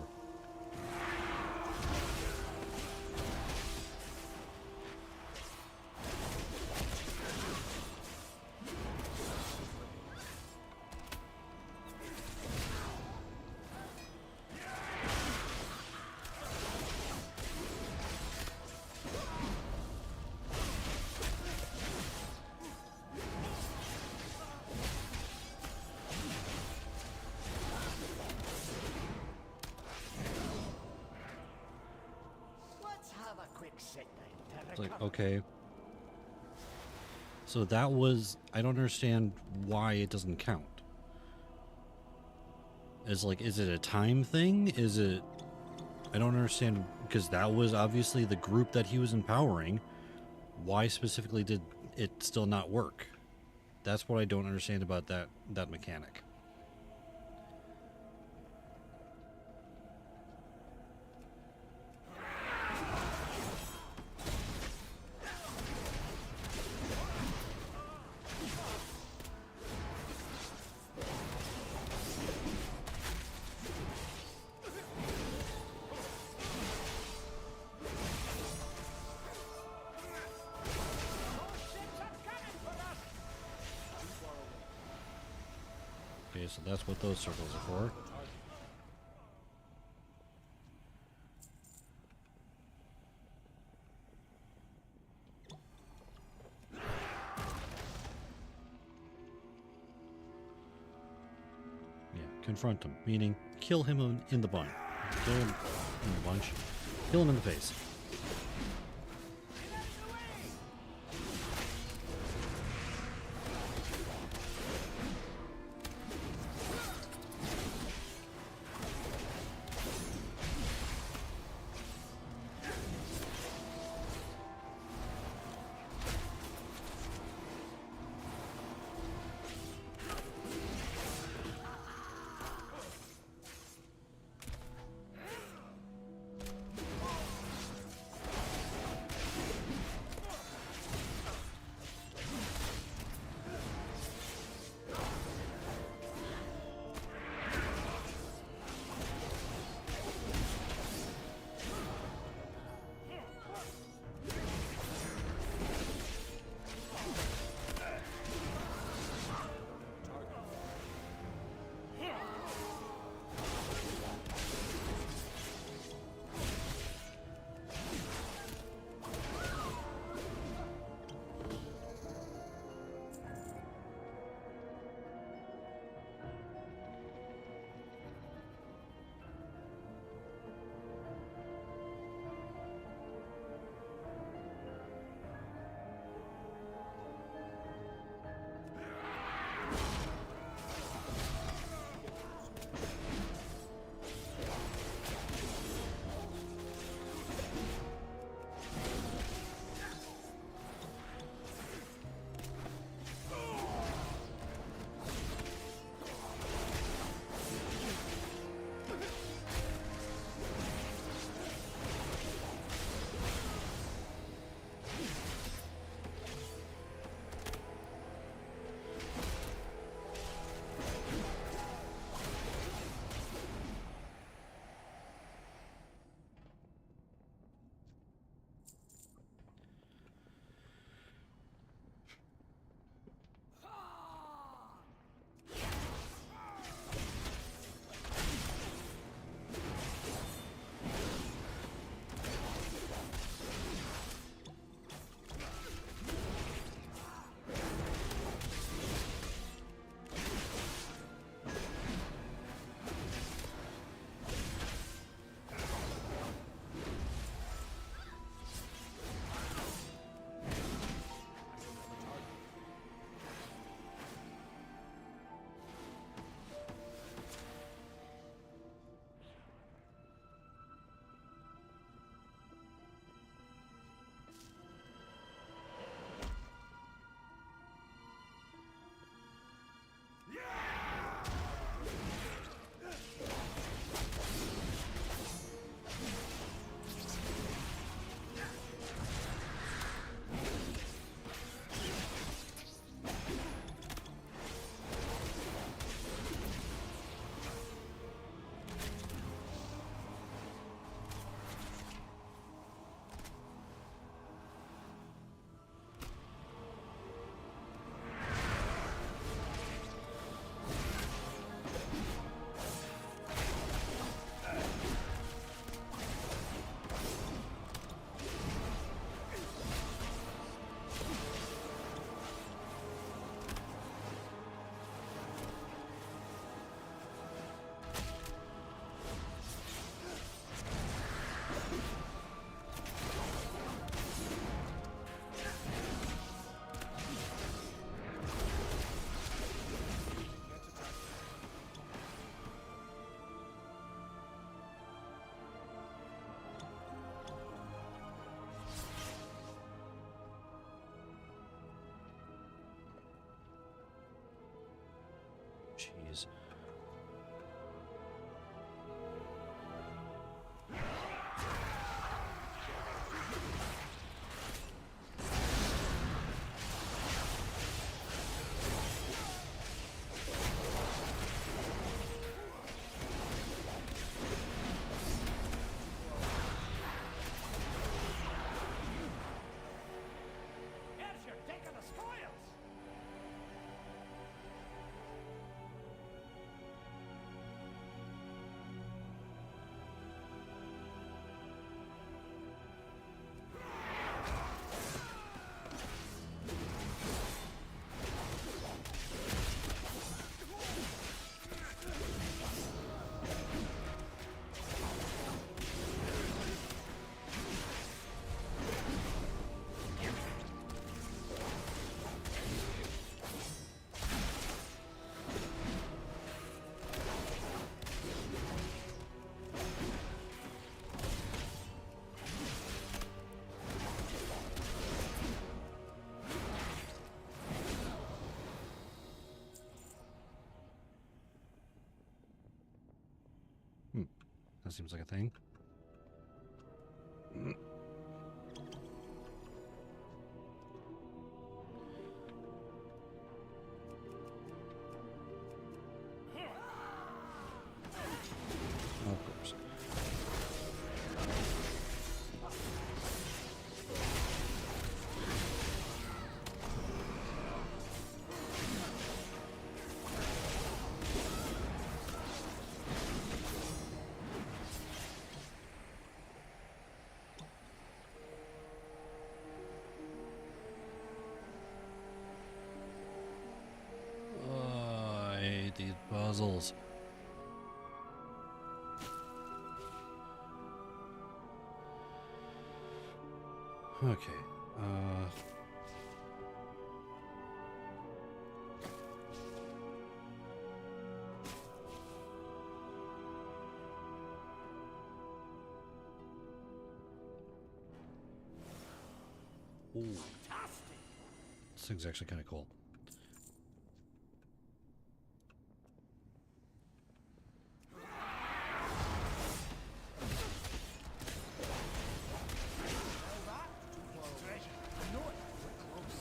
Let's have a quick sit down to It's like, recover. okay. So that was... I don't understand why it doesn't count. Is it a time thing? Is it... I don't understand, because that was obviously the group that he was empowering. Why specifically did it still not work? That's what I don't understand about that mechanic. Okay, so that's what those circles are for. Yeah, confront him, meaning kill him in the bunch. Kill him in the bunch. Kill him in the face. these. Here's your take of the spoils! That seems like a thing. Of course. Oh, I hate these puzzles. Okay. Ooh. This thing's actually kind of cool. Treasure. I know it. We're close.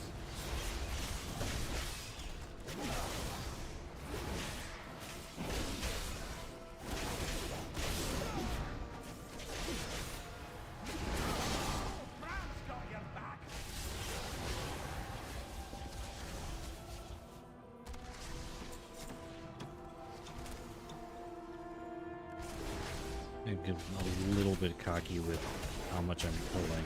Man's got your back. I get a little bit cocky with how much I'm pulling.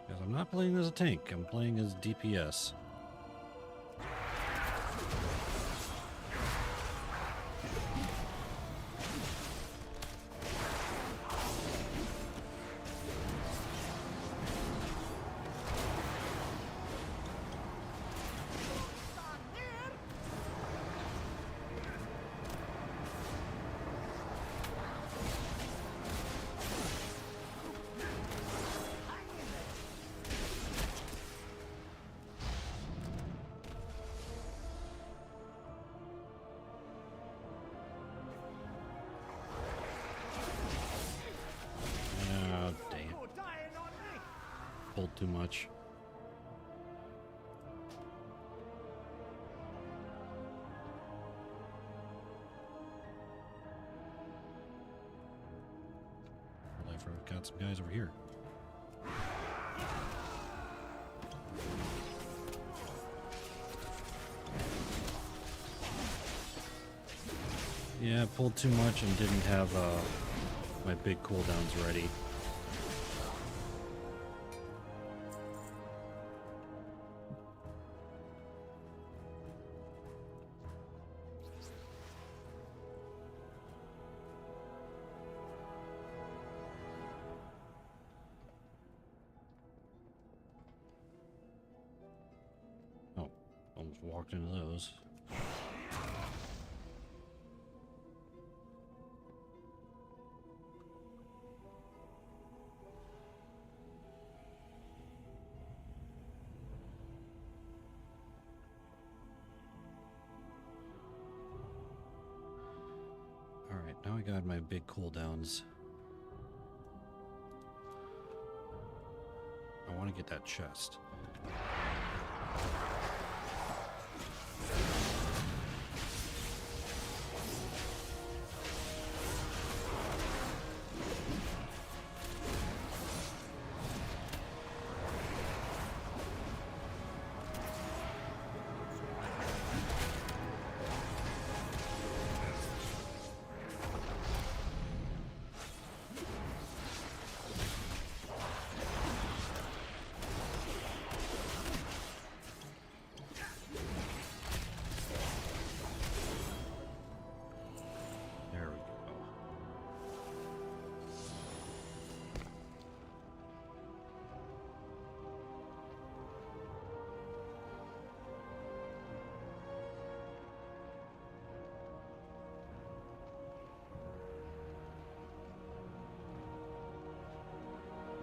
Because I'm not playing as a tank, I'm playing as DPS. Oh, dang it. Oh, dying on me. Pulled too much. Well, I've got some guys over here. Yeah, I pulled too much and didn't have my big cooldowns ready. Oh, almost walked into those. now I got my big cooldowns. I want to get that chest. There we go.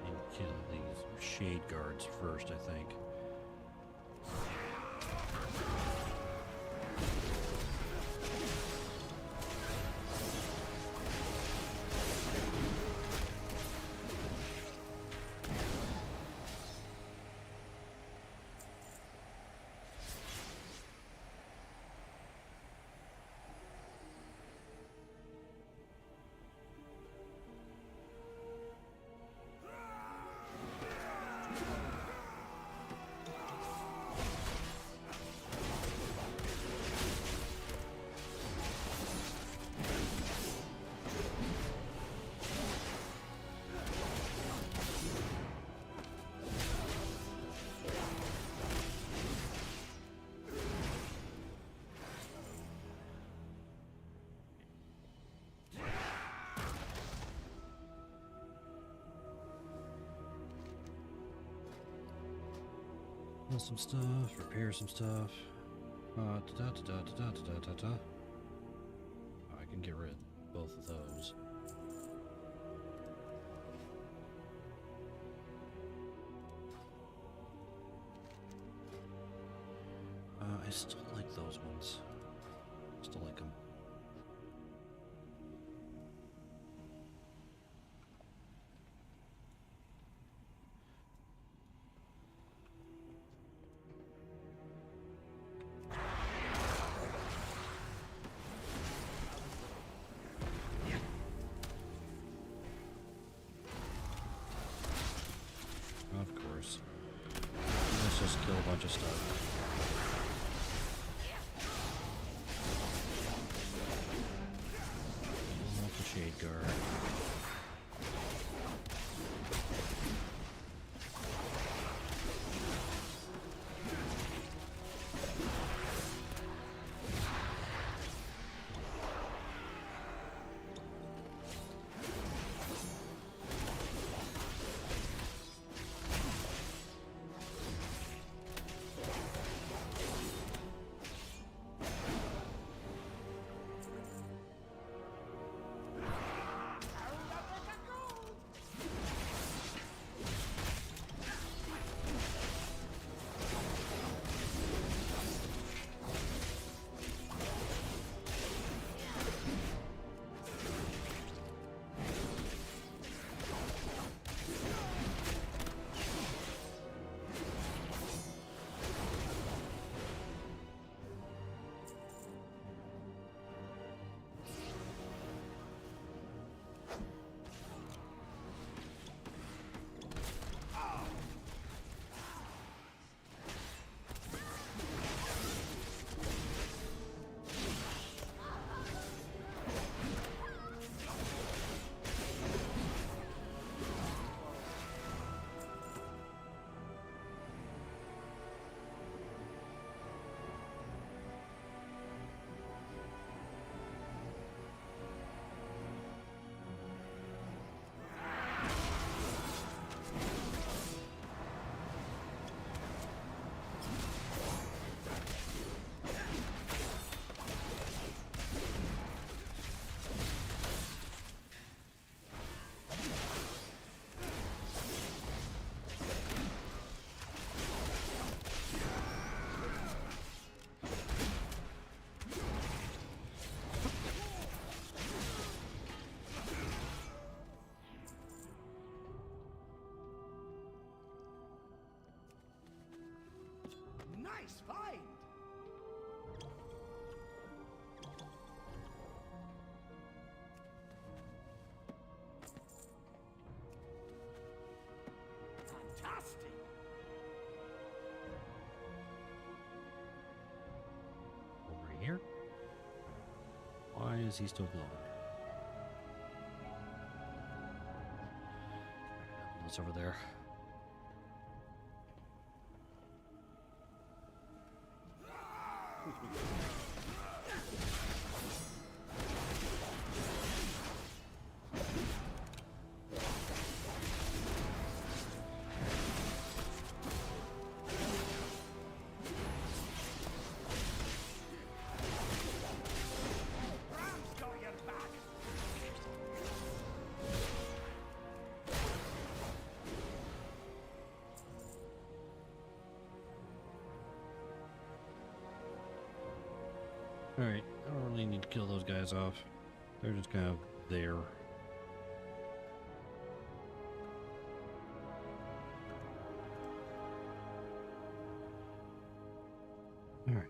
Need to kill these shade guards first, I think. Build some stuff, repair some stuff. I can get rid of both of those. I still like those ones. Still like them. Of course. Let's just kill a bunch of stuff. Shade guard. Nice find. Fantastic. Over here? Why is he still glowing? What's over there? Ram's got your back. Alright, I don't really need to kill those guys off. They're just kind of there. Alright,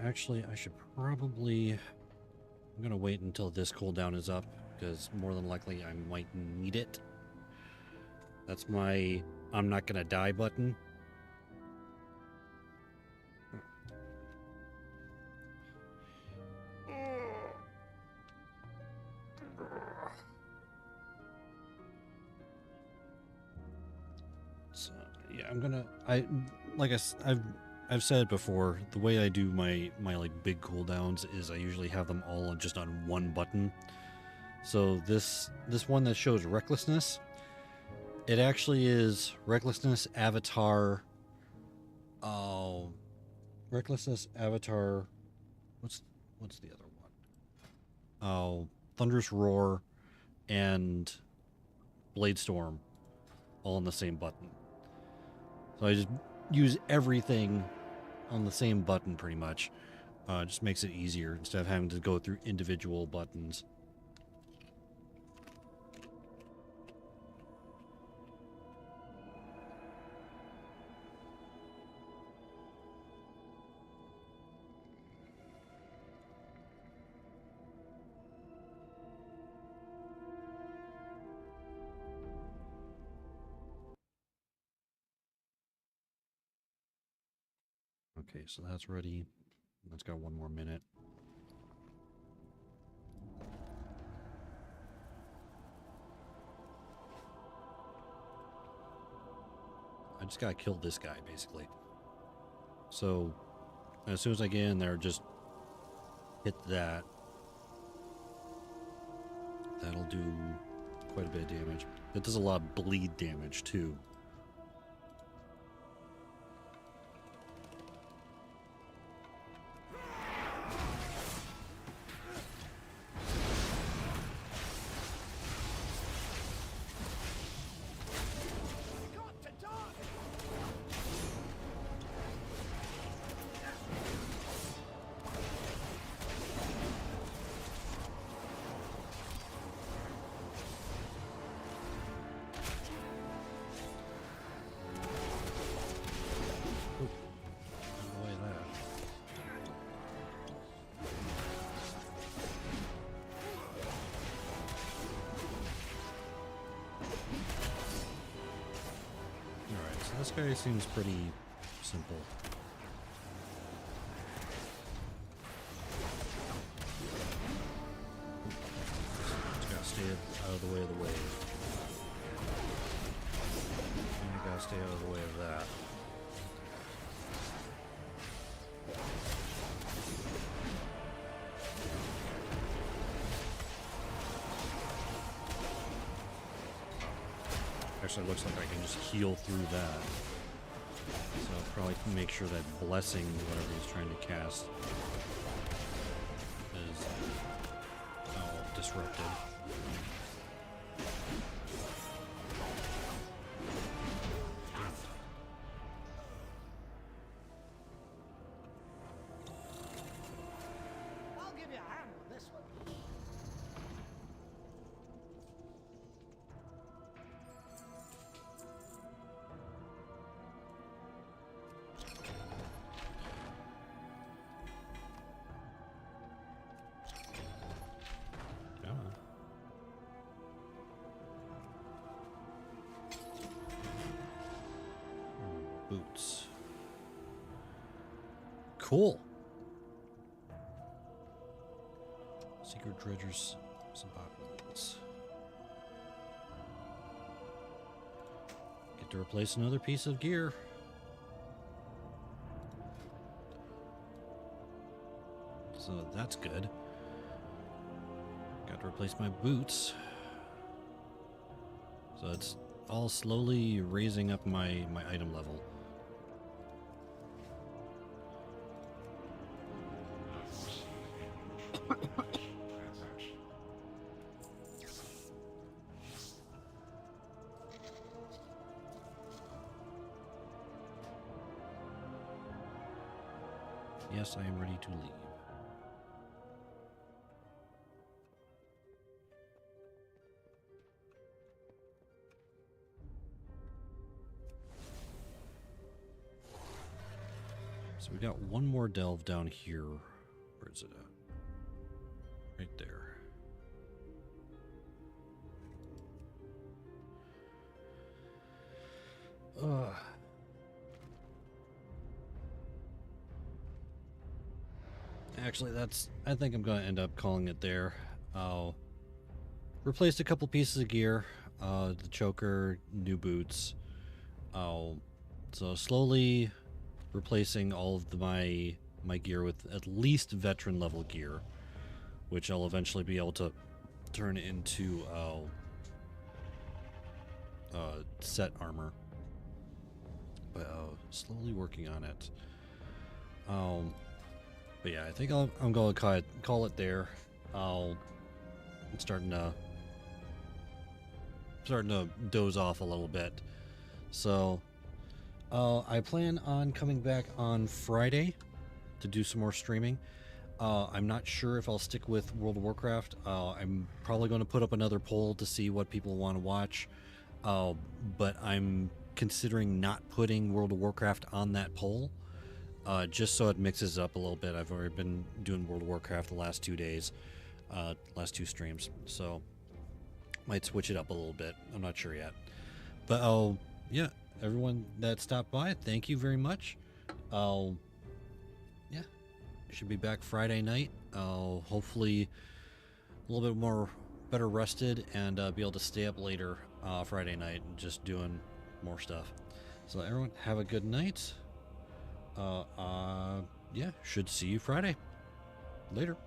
actually I should probably... I'm gonna wait until this cooldown is up, because more than likely I might need it. That's my I'm not gonna die button. So, yeah, I'm gonna I've said it before, the way I do my like big cooldowns is I usually have them all just on one button. So this one that shows recklessness, it actually is recklessness avatar. Oh, recklessness avatar. What's the other one? Oh, thunderous roar and blade storm, all on the same button. So I just use everything on the same button pretty much. Just makes it easier instead of having to go through individual buttons. Okay, so that's ready. That's got one more minute. I just gotta kill this guy, basically. So, as soon as I get in there, just hit that. That'll do quite a bit of damage. It does a lot of bleed damage, too. Got to dodge. Look at that. Alright, so this guy seems pretty simple. Just gotta stay out of the way of the wave. And you gotta stay out of the way of that. Actually, it looks like I can just heal through that. So I'll probably make sure that blessing, whatever he's trying to cast, is disrupted. I'll give you a hand with this one. Cool. Secret dredgers, some bottles. Get to replace another piece of gear. So that's good. Got to replace my boots. So it's all slowly raising up my item level. Yes, I am ready to leave. So we got one more delve down here. Where is it at? Right there. Actually, I think I'm going to end up calling it there. I'll replaced a couple pieces of gear, the choker, new boots. So slowly replacing all of my gear with at least veteran level gear, which I'll eventually be able to turn into set armor. But slowly working on it. But yeah, I think I'm going to call it there. I'm starting to doze off a little bit. So I plan on coming back on Friday to do some more streaming. I'm not sure if I'll stick with World of Warcraft. I'm probably going to put up another poll to see what people want to watch. But I'm considering not putting World of Warcraft on that poll. Just so it mixes up a little bit. I've already been doing World of Warcraft the last 2 days, last 2 streams, so might switch it up a little bit. I'm not sure yet. But yeah, everyone that stopped by, thank you very much. Yeah, should be back Friday night. Hopefully a little bit more better rested and be able to stay up later Friday night and just doing more stuff. So everyone, have a good night. Yeah, should see you Friday. Later.